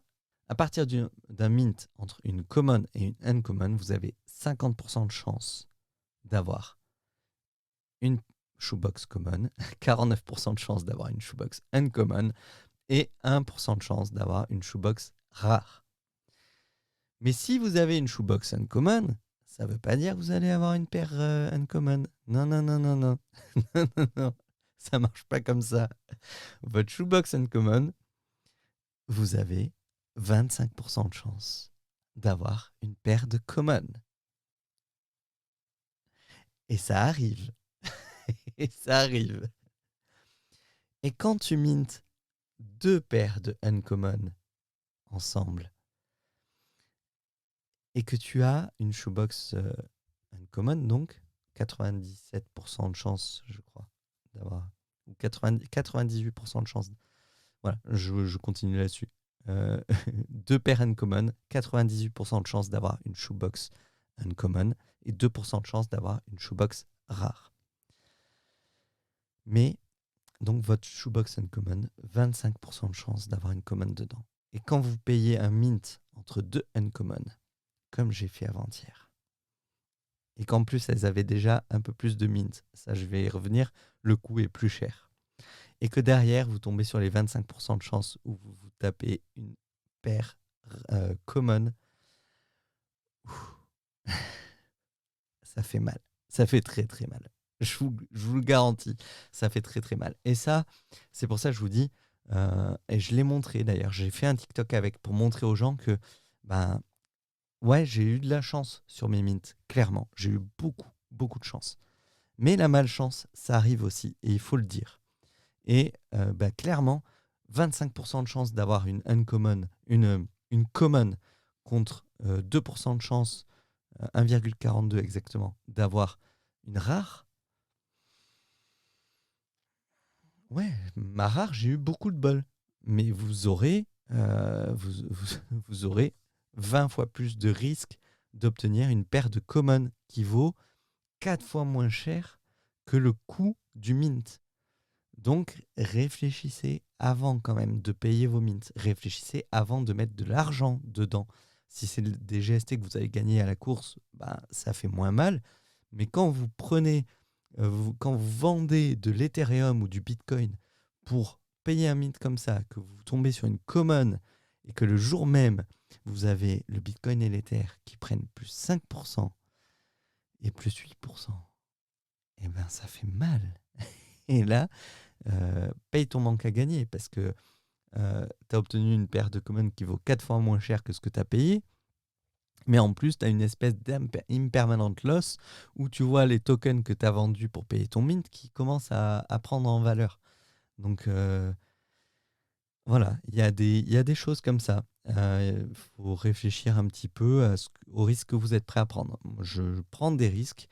à partir d'un mint entre une common et une uncommon, vous avez 50% de chance d'avoir une shoebox common, 49% de chance d'avoir une shoebox uncommon et 1% de chance d'avoir une shoebox rare. Mais si vous avez une shoebox uncommon, ça ne veut pas dire que vous allez avoir une paire uncommon. Non, non, non, non, non. Non, non, non. Ça marche pas comme ça. Votre shoebox uncommon, vous avez 25% de chance d'avoir une paire de common. Et ça arrive. Et ça arrive. Et quand tu mintes 2 paires de uncommon ensemble et que tu as une shoebox uncommon, donc 97% de chance, je crois, d'avoir, ou 98% de chance. Voilà, je continue là-dessus. 2 paires uncommon, 98% de chance d'avoir une shoebox uncommon et 2% de chance d'avoir une shoebox rare. Mais, donc votre shoebox uncommon, 25% de chance d'avoir une common dedans. Et quand vous payez un mint entre 2 uncommon, comme j'ai fait avant-hier, et qu'en plus elles avaient déjà un peu plus de mint, ça je vais y revenir, le coût est plus cher. Et que derrière, vous tombez sur les 25% de chance où vous tapez une paire common, ça fait mal. Ça fait très très mal. Je vous le garantis, ça fait très très mal. Et ça, c'est pour ça que je vous dis, et je l'ai montré d'ailleurs, j'ai fait un TikTok avec pour montrer aux gens que, ben, ouais, j'ai eu de la chance sur mes mints, clairement. J'ai eu beaucoup de chance. Mais la malchance, ça arrive aussi, et il faut le dire. Et clairement, 25% de chance d'avoir une uncommon, une common contre 2% de chance, 1,42 exactement, d'avoir une rare. Ouais, ma rare, j'ai eu beaucoup de bol. Mais vous aurez 20 fois plus de risques d'obtenir une paire de common qui vaut 4 fois moins cher que le coût du mint. Donc, réfléchissez avant quand même de payer vos mints. Réfléchissez avant de mettre de l'argent dedans. Si c'est des GST que vous avez gagnés à la course, ça fait moins mal. Mais quand vous prenez, quand vous vendez de l'Ethereum ou du Bitcoin pour payer un mint comme ça, que vous tombez sur une common et que le jour même, vous avez le Bitcoin et l'Ether qui prennent plus 5% et plus 8%, eh ben ça fait mal. Et là, paye ton manque à gagner parce que tu as obtenu une paire de commons qui vaut 4 fois moins cher que ce que tu as payé. Mais en plus, tu as une espèce d'impermanent loss où tu vois les tokens que tu as vendus pour payer ton mint qui commencent à prendre en valeur. Donc voilà, il y a des choses comme ça. Il faut réfléchir un petit peu au risque que vous êtes prêt à prendre. Je prends des risques.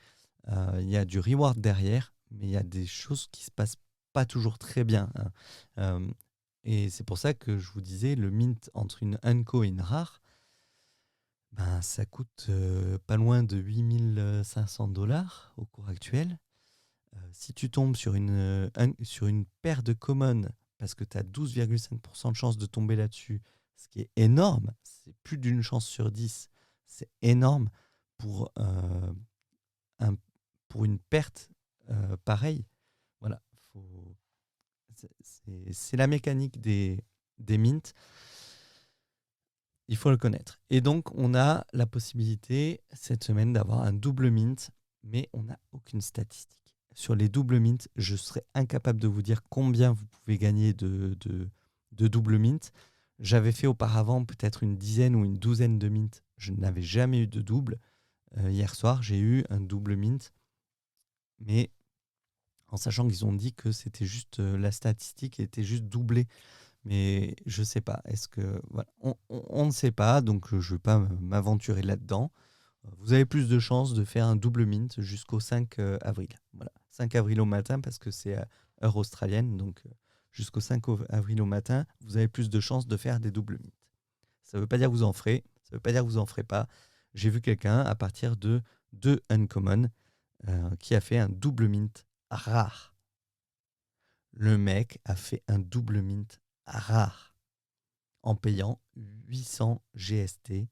Il y a du reward derrière, mais il y a des choses qui se passent pas toujours très bien. Et c'est pour ça que je vous disais, le mint entre une unco et une rare, ça coûte pas loin de 8500$ au cours actuel. Si tu tombes sur une paire de common, parce que tu as 12,5% de chance de tomber là-dessus, ce qui est énorme, c'est plus d'une chance sur 10, c'est énorme pour, pour une perte pareille. Voilà, c'est la mécanique des mints. Il faut le connaître. Et donc, on a la possibilité cette semaine d'avoir un double mint, mais on n'a aucune statistique. Sur les doubles mints, je serais incapable de vous dire combien vous pouvez gagner de double mint. J'avais fait auparavant peut-être une dizaine ou une douzaine de mints. Je n'avais jamais eu de double. Hier soir, j'ai eu un double mint, mais en sachant qu'ils ont dit que c'était juste la statistique était juste doublée. Mais je sais pas. Est-ce que voilà, on ne sait pas, donc je ne vais pas m'aventurer là-dedans. Vous avez plus de chances de faire un double mint jusqu'au 5 avril. Voilà, 5 avril au matin parce que c'est heure australienne, donc jusqu'au 5 avril au matin, vous avez plus de chances de faire des doubles mints. Ça ne veut pas dire que vous en ferez, ça ne veut pas dire que vous en ferez pas. J'ai vu quelqu'un à partir de 2 uncommon qui a fait un double mint rare. Le mec a fait un double mint rare en payant 800 GST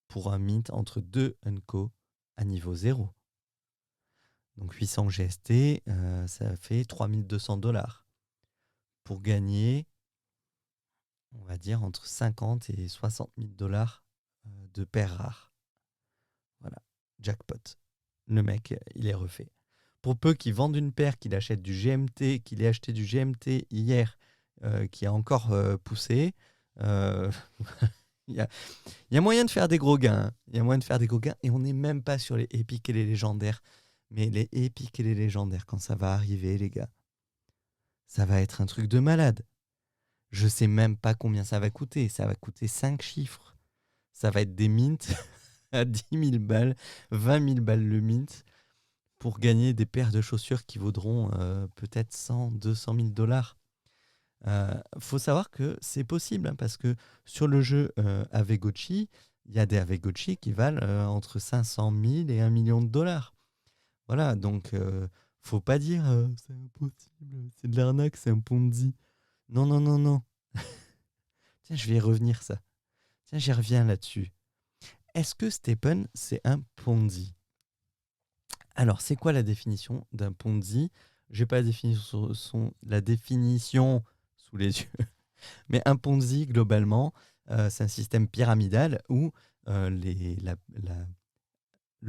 pour un mint entre 2 unco à niveau 0. Donc 800 GST, ça fait 3200$ pour gagner, on va dire, entre 50 et 60 000$ de paires rares. Voilà, jackpot. Le mec, il est refait. Pour peu qu'il vende une paire, qu'il achète du GMT, qu'il ait acheté du GMT hier, qui a encore poussé, il y a moyen de faire des gros gains. Il y a moyen de faire des gros gains et on n'est même pas sur les épiques et les légendaires. Mais les épiques et les légendaires, quand ça va arriver, les gars, ça va être un truc de malade. Je sais même pas combien ça va coûter. Ça va coûter 5 chiffres. Ça va être des mints à 10 000 balles, 20 000 balles le mint pour gagner des paires de chaussures qui vaudront peut-être 100, 200 000 dollars. Faut savoir que c'est possible hein, parce que sur le jeu Avegochi, il y a des Avegochi qui valent entre 500 000 et 1 million de dollars. Voilà, donc faut pas dire c'est impossible, c'est de l'arnaque, c'est un Ponzi. Non, non, non, non. Tiens, je vais y revenir ça. Tiens, j'y reviens là-dessus. Est-ce que STEPN, c'est un Ponzi? Alors, c'est quoi la définition d'un Ponzi? J'ai pas la définition sous les yeux. Mais un Ponzi, globalement, c'est un système pyramidal où le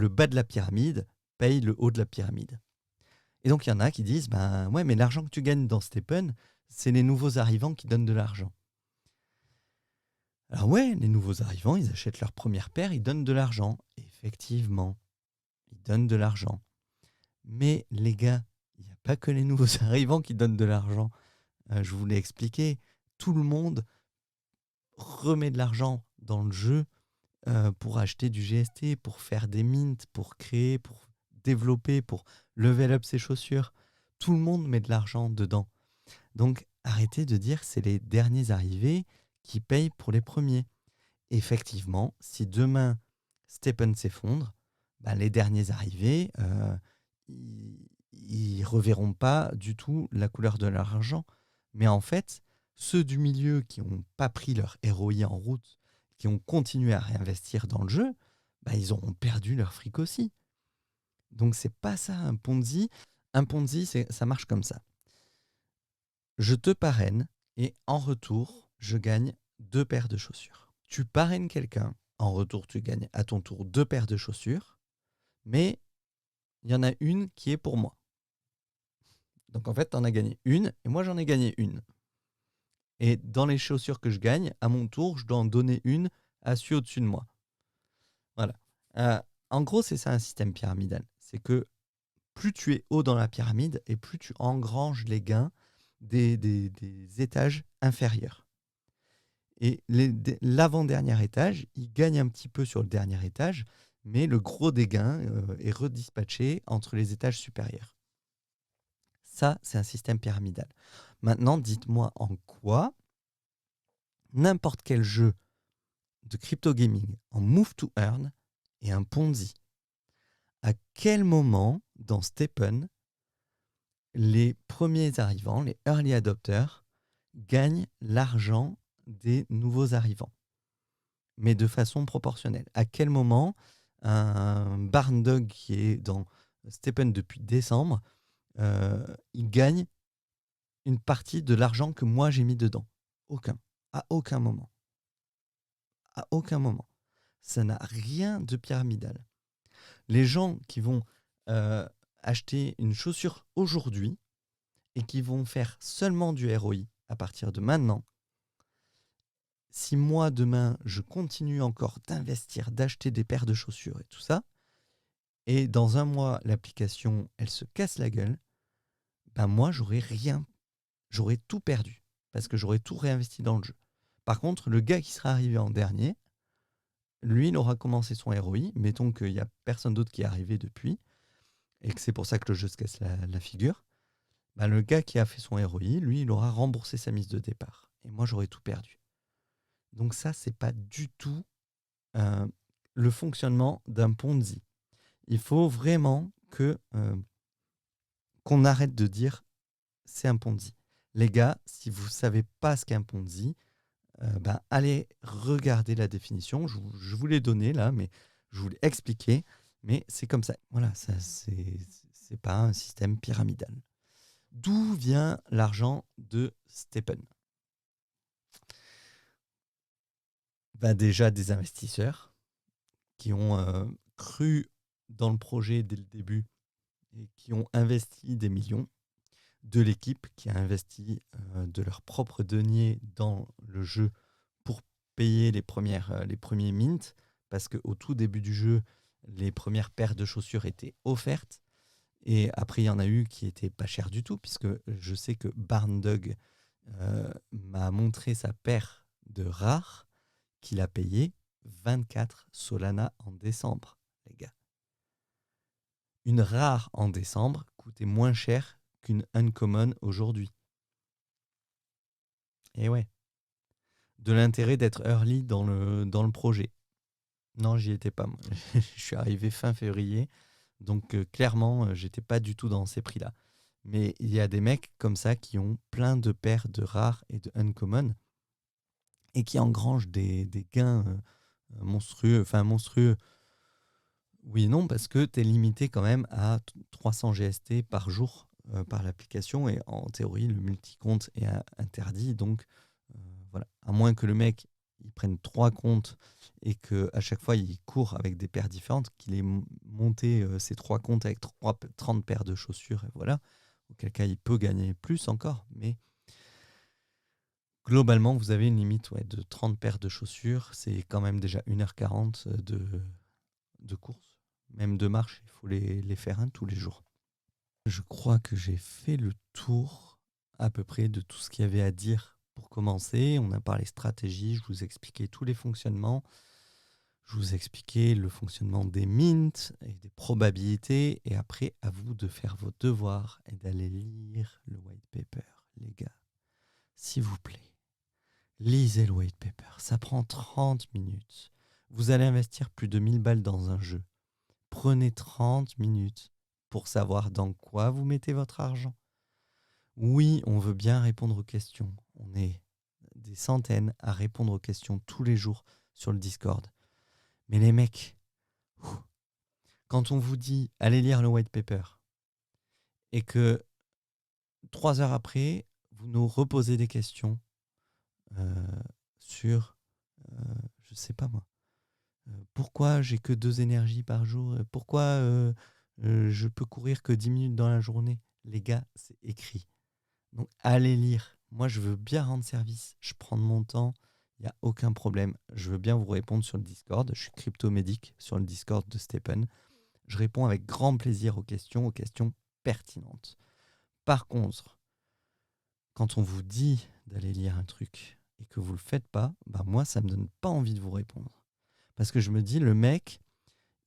bas de la pyramide paye le haut de la pyramide. Et donc, il y en a qui disent, ben ouais, mais l'argent que tu gagnes dans STEPN, c'est les nouveaux arrivants qui donnent de l'argent. Alors ouais, les nouveaux arrivants, ils achètent leur première paire, ils donnent de l'argent. Effectivement, ils donnent de l'argent. Mais les gars, il n'y a pas que les nouveaux arrivants qui donnent de l'argent. Je vous l'ai expliqué, tout le monde remet de l'argent dans le jeu pour acheter du GST, pour faire des mints, pour créer, pour développer, pour level up ses chaussures. Tout le monde met de l'argent dedans. Donc arrêtez de dire que c'est les derniers arrivés qui payent pour les premiers. Effectivement, si demain STEPN s'effondre, ben, les derniers arrivés, ils reverront pas du tout la couleur de leur argent. Mais en fait, ceux du milieu qui n'ont pas pris leur ROI en route, qui ont continué à réinvestir dans le jeu, ben, ils auront perdu leur fric aussi. Donc c'est pas ça un Ponzi. Un Ponzi, ça marche comme ça. Je te parraine et en retour, je gagne 2 paires de chaussures. Tu parraines quelqu'un, en retour, tu gagnes à ton tour 2 paires de chaussures, mais il y en a une qui est pour moi. Donc en fait, tu en as gagné une et moi j'en ai gagné une. Et dans les chaussures que je gagne, à mon tour, je dois en donner une à celui au-dessus de moi. Voilà. En gros, c'est ça un système pyramidal. C'est que plus tu es haut dans la pyramide et plus tu engranges les gains des étages inférieurs. Et l'avant-dernier étage, il gagne un petit peu sur le dernier étage, mais le gros des gains est redispatché entre les étages supérieurs. Ça, c'est un système pyramidal. Maintenant, dites-moi en quoi n'importe quel jeu de crypto gaming en move to earn est un Ponzi. À quel moment dans STEPN les premiers arrivants, les early adopters, gagnent l'argent des nouveaux arrivants, mais de façon proportionnelle? À quel moment un barn dog qui est dans STEPN depuis décembre, il gagne une partie de l'argent que moi j'ai mis dedans? Aucun. À aucun moment. À aucun moment. Ça n'a rien de pyramidal. Les gens qui vont acheter une chaussure aujourd'hui et qui vont faire seulement du ROI à partir de maintenant, si moi demain je continue encore d'investir, d'acheter des paires de chaussures et tout ça, et dans un mois l'application elle se casse la gueule, ben moi j'aurais rien, j'aurais tout perdu parce que j'aurais tout réinvesti dans le jeu. Par contre, le gars qui sera arrivé en dernier, lui, il aura commencé son ROI. Mettons qu'il n'y a personne d'autre qui est arrivé depuis et que c'est pour ça que le jeu se casse la figure. Ben, le gars qui a fait son ROI, lui, il aura remboursé sa mise de départ. Et moi, j'aurais tout perdu. Donc ça, c'est pas du tout le fonctionnement d'un Ponzi. Il faut vraiment qu'on arrête de dire c'est un Ponzi. Les gars, si vous ne savez pas ce qu'est un Ponzi, allez regarder la définition. Je vous l'ai donnée là, mais je vous l'ai expliqué. Mais c'est comme ça. Voilà, ça c'est pas un système pyramidal. D'où vient l'argent de STEPN? Déjà des investisseurs qui ont cru dans le projet dès le début et qui ont investi des millions, de l'équipe qui a investi de leurs propres deniers dans le jeu pour payer les premiers mints, parce qu'au tout début du jeu, les premières paires de chaussures étaient offertes. Et après, il y en a eu qui étaient pas chers du tout, puisque je sais que Barndog m'a montré sa paire de rares qu'il a payé 24 Solana en décembre, les gars. Une rare en décembre coûtait moins cher qu'une uncommon aujourd'hui. Et ouais, de l'intérêt d'être early dans le projet. Non, j'y étais pas, moi. Je suis arrivé fin février, donc clairement, j'étais pas du tout dans ces prix-là. Mais il y a des mecs comme ça qui ont plein de paires de rares et de uncommon et qui engrangent des gains monstrueux. Enfin, monstrueux, oui et non, parce que tu es limité quand même à 300 GST par jour par l'application. Et en théorie, le multi-compte est interdit. Donc, voilà. À moins que le mec il prenne 3 comptes et qu'à chaque fois, il court avec des paires différentes, qu'il ait monté ces 3 comptes avec 30 paires de chaussures. Et voilà. Auquel cas, il peut gagner plus encore. Mais globalement, vous avez une limite de 30 paires de chaussures. C'est quand même déjà 1h40 de course. Même de marche, il faut les faire tous les jours. Je crois que j'ai fait le tour à peu près de tout ce qu'il y avait à dire pour commencer. On a parlé stratégie, je vous ai expliqué tous les fonctionnements. Je vous ai expliqué le fonctionnement des mints et des probabilités. Et après, à vous de faire vos devoirs et d'aller lire le white paper, les gars. S'il vous plaît, lisez le white paper. Ça prend 30 minutes. Vous allez investir plus de 1000 balles dans un jeu. Prenez 30 minutes pour savoir dans quoi vous mettez votre argent. Oui, on veut bien répondre aux questions. On est des centaines à répondre aux questions tous les jours sur le Discord. Mais les mecs, quand on vous dit allez lire le white paper et que 3 heures après, vous nous reposez des questions sur, je sais pas moi, pourquoi j'ai que 2 énergies par jour, pourquoi je peux courir que 10 minutes dans la journée. Les gars, c'est écrit. Donc allez lire. Moi, je veux bien rendre service. Je prends de mon temps. Il n'y a aucun problème. Je veux bien vous répondre sur le Discord. Je suis cryptomédic sur le Discord de Stephen. Je réponds avec grand plaisir aux questions pertinentes. Par contre, quand on vous dit d'aller lire un truc et que vous ne le faites pas, bah moi, ça ne me donne pas envie de vous répondre. Parce que je me dis, le mec,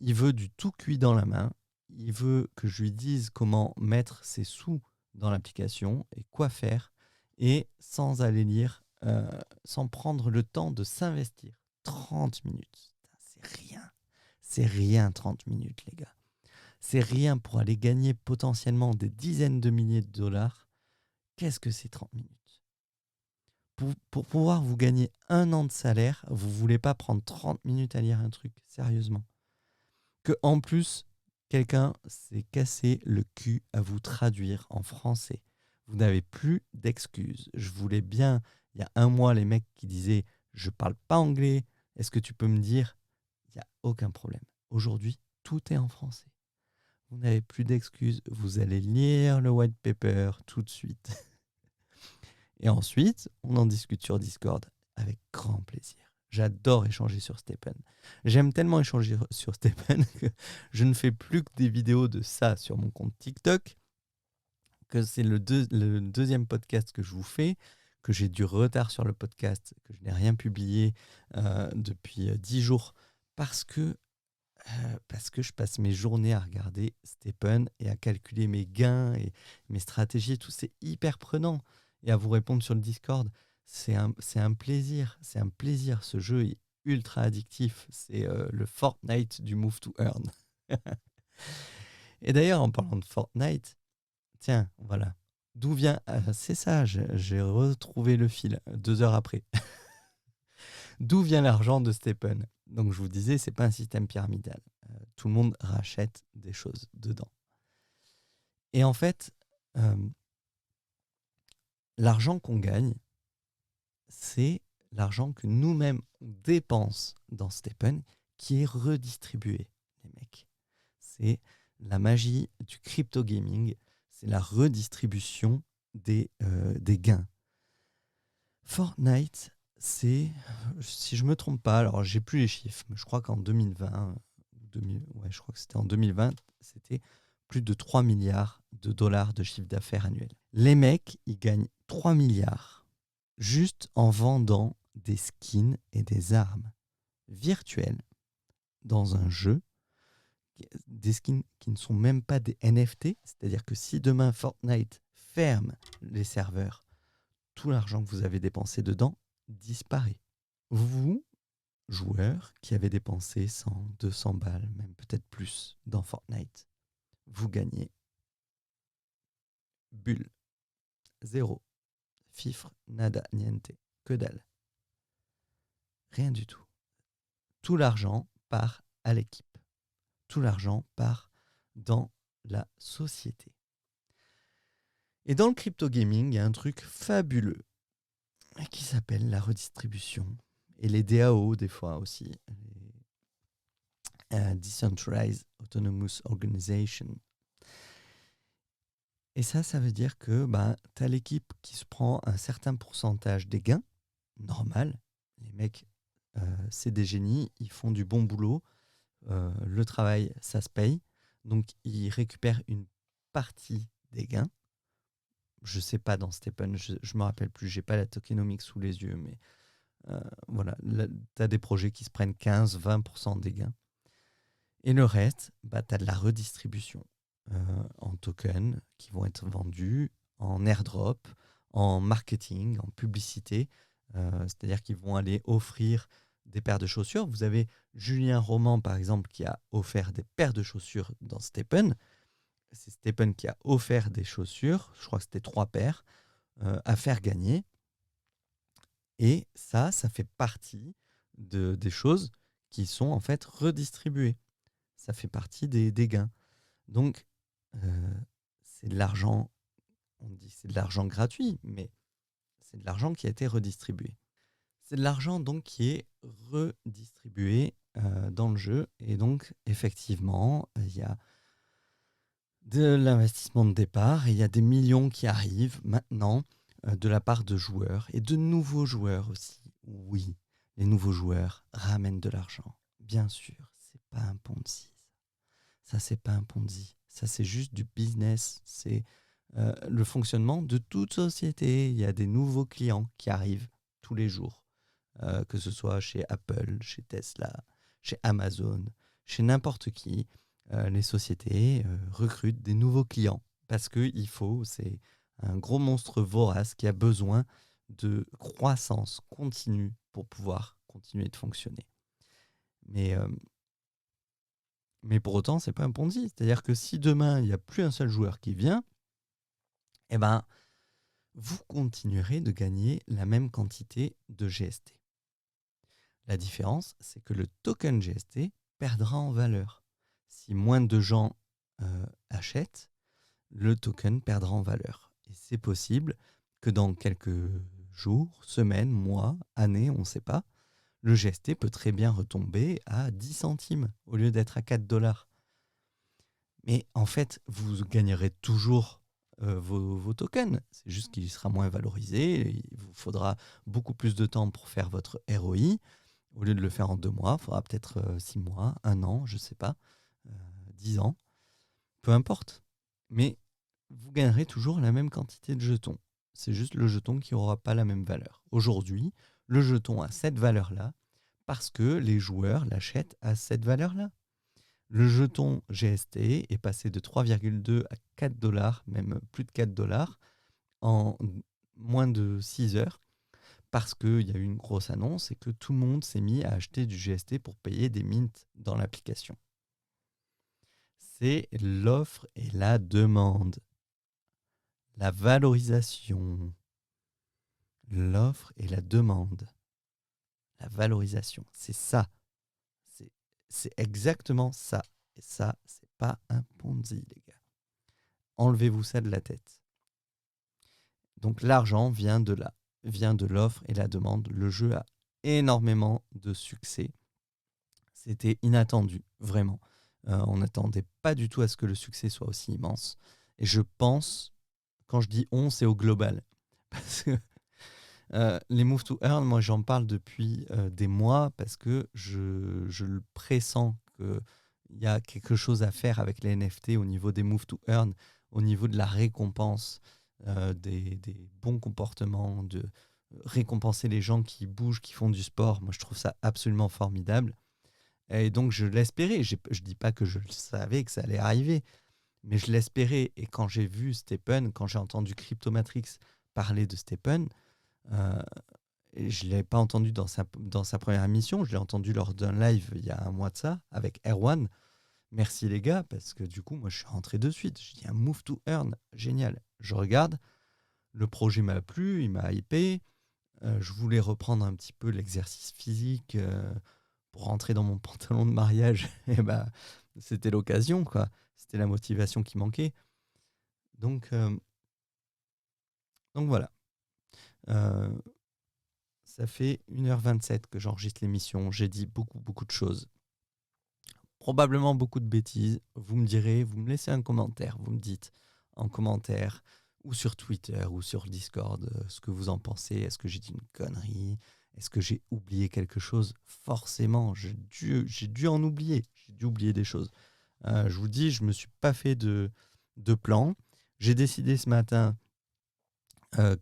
il veut du tout cuit dans la main. Il veut que je lui dise comment mettre ses sous dans l'application et quoi faire. Et sans aller lire, sans prendre le temps de s'investir. 30 minutes. C'est rien. C'est rien 30 minutes, les gars. C'est rien pour aller gagner potentiellement des dizaines de milliers de dollars. Qu'est-ce que c'est 30 minutes? Pour pouvoir vous gagner 1 an de salaire, vous ne voulez pas prendre 30 minutes à lire un truc, sérieusement. Que en plus, quelqu'un s'est cassé le cul à vous traduire en français. Vous n'avez plus d'excuses. Je voulais bien, il y a 1 mois, les mecs qui disaient « je parle pas anglais, est-ce que tu peux me dire ?» Il n'y a aucun problème. Aujourd'hui, tout est en français. Vous n'avez plus d'excuses, vous allez lire le white paper tout de suite. Et ensuite, on en discute sur Discord avec grand plaisir. J'adore échanger sur Stephen. J'aime tellement échanger sur Stephen que je ne fais plus que des vidéos de ça sur mon compte TikTok, que c'est le deuxième podcast que je vous fais, que j'ai du retard sur le podcast, que je n'ai rien publié depuis 10 jours, parce que je passe mes journées à regarder Stephen et à calculer mes gains et mes stratégies et tout. C'est hyper prenant. Et à vous répondre sur le Discord, c'est un plaisir. C'est un plaisir. Ce jeu est ultra addictif. C'est le Fortnite du Move to Earn. Et d'ailleurs, en parlant de Fortnite, tiens, voilà. D'où vient... c'est ça, j'ai retrouvé le fil 2 heures après. D'où vient l'argent de Stephen? Donc je vous disais, c'est pas un système pyramidal. Tout le monde rachète des choses dedans. Et en fait, l'argent qu'on gagne, c'est l'argent que nous-mêmes on dépense dans Stephen qui est redistribué, les mecs. C'est la magie du crypto gaming, c'est la redistribution des gains. Fortnite, c'est, si je me trompe pas, alors j'ai plus les chiffres, mais je crois qu'en 2020, je crois que c'était en 2020, c'était plus de 3 milliards de dollars de chiffre d'affaires annuel. Les mecs, ils gagnent 3 milliards juste en vendant des skins et des armes virtuelles dans un jeu, des skins qui ne sont même pas des NFT, c'est-à-dire que si demain Fortnite ferme les serveurs, tout l'argent que vous avez dépensé dedans disparaît. Vous, joueurs qui avez dépensé 100, 200 balles, même peut-être plus dans Fortnite, vous gagnez bulle, zéro, fifre, nada, niente, que dalle. Rien du tout. Tout l'argent part à l'équipe. Tout l'argent part dans la société. Et dans le crypto gaming, il y a un truc fabuleux qui s'appelle la redistribution. Et les DAO, des fois aussi. Decentralized Autonomous Organization. Et ça veut dire que tu as l'équipe qui se prend un certain pourcentage des gains, normal. Les mecs, c'est des génies, ils font du bon boulot. Le travail, ça se paye. Donc, ils récupèrent une partie des gains. Je ne sais pas dans Stephen, je ne me rappelle plus, je n'ai pas la tokenomics sous les yeux, mais voilà, tu as des projets qui se prennent 15-20% des gains. Et le reste, tu as de la redistribution en tokens qui vont être vendus, en airdrop, en marketing, en publicité. C'est-à-dire qu'ils vont aller offrir des paires de chaussures. Vous avez Julien Roman, par exemple, qui a offert des paires de chaussures dans Stephen. C'est Stephen qui a offert des chaussures, je crois que c'était 3 paires, à faire gagner. Et ça fait partie des choses qui sont en fait redistribuées. Ça fait partie des gains. Donc, c'est de l'argent, on dit c'est de l'argent gratuit, mais c'est de l'argent qui a été redistribué. C'est de l'argent donc qui est redistribué dans le jeu. Et donc, effectivement, il y a de l'investissement de départ et il y a des millions qui arrivent maintenant de la part de joueurs et de nouveaux joueurs aussi. Oui, les nouveaux joueurs ramènent de l'argent. Bien sûr, c'est pas un Ponzi. Ça, c'est pas un Ponzi. Ça, c'est juste du business. C'est le fonctionnement de toute société. Il y a des nouveaux clients qui arrivent tous les jours, que ce soit chez Apple, chez Tesla, chez Amazon, chez n'importe qui. Les sociétés recrutent des nouveaux clients parce qu'il faut, c'est un gros monstre vorace qui a besoin de croissance continue pour pouvoir continuer de fonctionner. Mais pour autant, c'est pas un Ponzi. C'est-à-dire que si demain, il n'y a plus un seul joueur qui vient, eh ben, vous continuerez de gagner la même quantité de GST. La différence, c'est que le token GST perdra en valeur. Si moins de gens achètent, le token perdra en valeur. Et c'est possible que dans quelques jours, semaines, mois, années, on ne sait pas, le GST peut très bien retomber à 10 centimes au lieu d'être à 4 dollars. Mais en fait, vous gagnerez toujours vos tokens. C'est juste qu'il sera moins valorisé. Il vous faudra beaucoup plus de temps pour faire votre ROI. Au lieu de le faire en 2 mois, il faudra peut-être 6 mois, 1 an, je ne sais pas, 10 ans. Peu importe. Mais vous gagnerez toujours la même quantité de jetons. C'est juste le jeton qui n'aura pas la même valeur. Aujourd'hui, le jeton a cette valeur-là parce que les joueurs l'achètent à cette valeur-là. Le jeton GST est passé de 3,2 à 4 dollars, même plus de 4 dollars, en moins de 6 heures, parce qu'il y a eu une grosse annonce et que tout le monde s'est mis à acheter du GST pour payer des mints dans l'application. C'est l'offre et la demande. La valorisation. L'offre et la demande. La valorisation, c'est ça. C'est exactement ça. Et ça, c'est pas un Ponzi, les gars. Enlevez-vous ça de la tête. Donc l'argent vient de là, vient de l'offre et la demande. Le jeu a énormément de succès. C'était inattendu, vraiment. On n'attendait pas du tout à ce que le succès soit aussi immense. Et je pense, quand je dis on, c'est au global. Parce que les Move to Earn, moi j'en parle depuis des mois parce que je le pressens qu'il il y a quelque chose à faire avec les NFT au niveau des move to earn, au niveau de la récompense, des bons comportements, de récompenser les gens qui bougent, qui font du sport. Moi, je trouve ça absolument formidable. Et donc, je l'espérais. Je ne dis pas que je savais que ça allait arriver, mais je l'espérais. Et quand j'ai vu Stephen, quand j'ai entendu Cryptomatrix parler de Stephen, je ne l'ai pas entendu dans sa première émission, je l'ai entendu lors d'un live il y a un mois de ça, avec Erwan. Merci les gars, parce que du coup, moi, je suis rentré de suite. Je dis un move to earn, génial. Je regarde, le projet m'a plu, il m'a hypé. Je voulais reprendre un petit peu l'exercice physique pour rentrer dans mon pantalon de mariage. Et bah, c'était l'occasion, quoi. C'était la motivation qui manquait. Donc voilà. Ça fait 1h27 que j'enregistre l'émission. J'ai dit beaucoup de choses. Probablement beaucoup de bêtises. Vous me direz, vous me laissez un commentaire. Vous me dites en commentaire ou sur Twitter ou sur le Discord ce que vous en pensez. Est-ce que j'ai dit une connerie? Est-ce que j'ai oublié quelque chose? Forcément, j'ai dû en oublier. J'ai dû oublier des choses. Je vous dis, je ne me suis pas fait de plan. J'ai décidé ce matin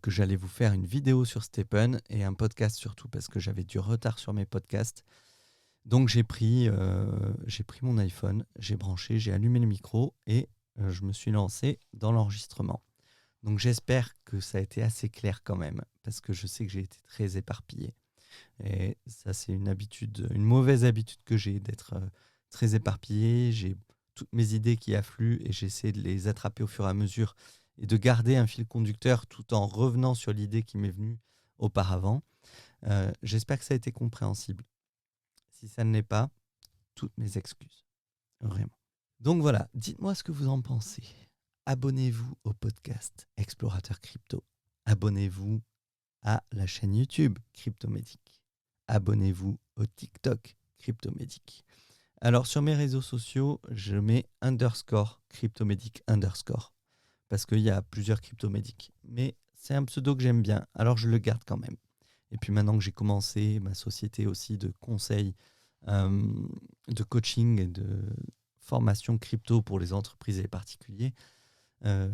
que j'allais vous faire une vidéo sur Stephen et un podcast surtout parce que j'avais du retard sur mes podcasts. Donc j'ai pris mon iPhone, j'ai branché, j'ai allumé le micro et je me suis lancé dans l'enregistrement. Donc j'espère que ça a été assez clair quand même parce que je sais que j'ai été très éparpillé. Et ça c'est une mauvaise habitude que j'ai d'être très éparpillé. J'ai toutes mes idées qui affluent et j'essaie de les attraper au fur et à mesure et de garder un fil conducteur tout en revenant sur l'idée qui m'est venue auparavant. J'espère que ça a été compréhensible. Si ça ne l'est pas, toutes mes excuses. Vraiment. Donc voilà, dites-moi ce que vous en pensez. Abonnez-vous au podcast Explorateur Crypto. Abonnez-vous à la chaîne YouTube Cryptomédic. Abonnez-vous au TikTok Cryptomédic. Alors sur mes réseaux sociaux, je mets _Cryptomédic _ parce qu'il y a plusieurs Cryptomédics. Mais c'est un pseudo que j'aime bien, alors je le garde quand même. Et puis maintenant que j'ai commencé ma société aussi de conseils, de coaching et de formation crypto pour les entreprises et les particuliers,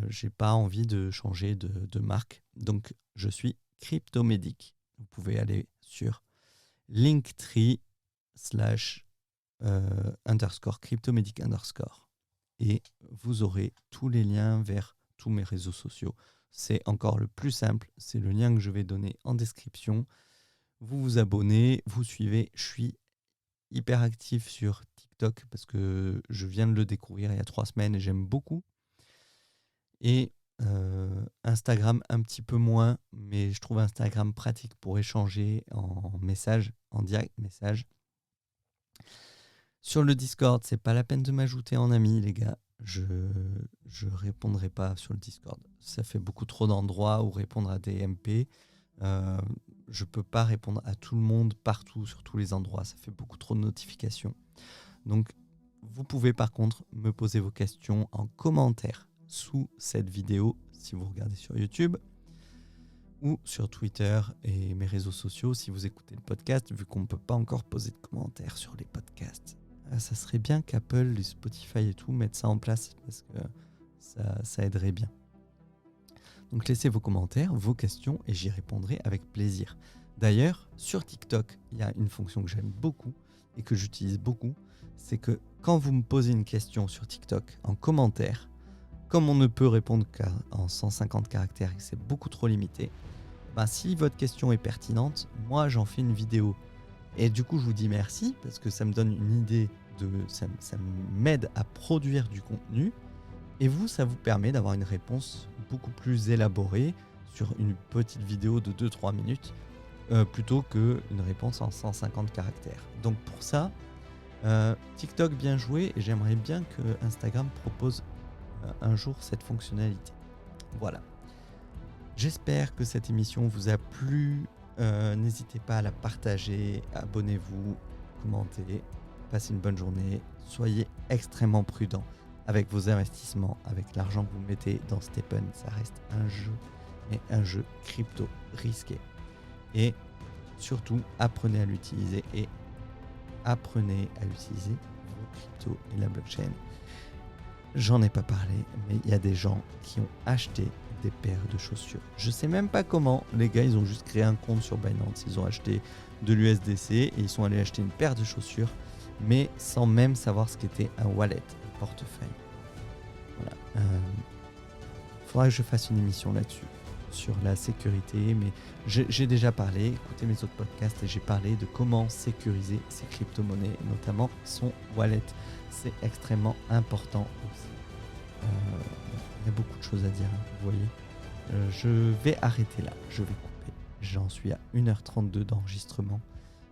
j'ai pas envie de changer de marque. Donc je suis Cryptomédic. Vous pouvez aller sur Linktree / Cryptomédic _ et vous aurez tous les liens vers tous mes réseaux sociaux. C'est encore le plus simple, c'est le lien que je vais donner en description. Vous vous abonnez, vous suivez. Je suis hyper actif sur TikTok parce que je viens de le découvrir il y a 3 semaines et j'aime beaucoup. Et Instagram un petit peu moins, mais je trouve Instagram pratique pour échanger en message, en direct message. Sur le Discord, c'est pas la peine de m'ajouter en ami, les gars. Je répondrai pas sur le Discord. Ça fait beaucoup trop d'endroits où répondre à des MP. Je peux pas répondre à tout le monde partout, sur tous les endroits. Ça fait beaucoup trop de notifications. Donc, vous pouvez par contre me poser vos questions en commentaire sous cette vidéo si vous regardez sur YouTube ou sur Twitter et mes réseaux sociaux si vous écoutez le podcast, vu qu'on ne peut pas encore poser de commentaires sur les podcasts. Ça serait bien qu'Apple, les Spotify et tout mettent ça en place parce que ça aiderait bien. Donc laissez vos commentaires, vos questions et j'y répondrai avec plaisir. D'ailleurs, sur TikTok, il y a une fonction que j'aime beaucoup et que j'utilise beaucoup, c'est que quand vous me posez une question sur TikTok en commentaire, comme on ne peut répondre qu'en 150 caractères et que c'est beaucoup trop limité, si votre question est pertinente, moi j'en fais une vidéo. Et du coup je vous dis merci parce que ça me donne une idée, ça m'aide à produire du contenu. Et vous, ça vous permet d'avoir une réponse beaucoup plus élaborée sur une petite vidéo de 2-3 minutes plutôt qu'une réponse en 150 caractères. Donc pour ça, TikTok bien joué et j'aimerais bien que Instagram propose un jour cette fonctionnalité. Voilà. J'espère que cette émission vous a plu. N'hésitez pas à la partager, abonnez-vous, commentez, passez une bonne journée. Soyez extrêmement prudents avec vos investissements, avec l'argent que vous mettez dans Stephen. Ça reste un jeu, mais un jeu crypto risqué. Et surtout, apprenez à l'utiliser et apprenez à utiliser crypto et la blockchain. J'en ai pas parlé, mais il y a des gens qui ont acheté des paires de chaussures. Je sais même pas comment. Les gars, ils ont juste créé un compte sur Binance. Ils ont acheté de l'USDC et ils sont allés acheter une paire de chaussures, mais sans même savoir ce qu'était un wallet, un portefeuille. Voilà. Faudra que je fasse une émission là-dessus, sur la sécurité, mais j'ai déjà parlé, écoutez mes autres podcasts, et j'ai parlé de comment sécuriser ses crypto-monnaies, notamment son wallet. C'est extrêmement important aussi. Il y a beaucoup de choses à dire, hein, vous voyez. Je vais arrêter là, je vais couper. J'en suis à 1h32 d'enregistrement.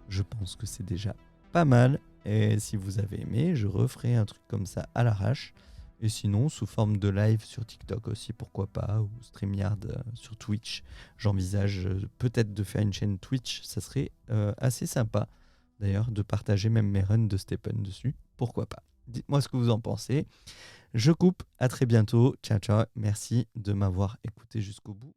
Je pense que c'est déjà pas mal. Et si vous avez aimé, je referai un truc comme ça à l'arrache. Et sinon, sous forme de live sur TikTok aussi, pourquoi pas, ou StreamYard sur Twitch. J'envisage peut-être de faire une chaîne Twitch, ça serait assez sympa, d'ailleurs, de partager même mes runs de Stephen dessus. Pourquoi pas? Dites-moi ce que vous en pensez. Je coupe, à très bientôt. Ciao, ciao. Merci de m'avoir écouté jusqu'au bout.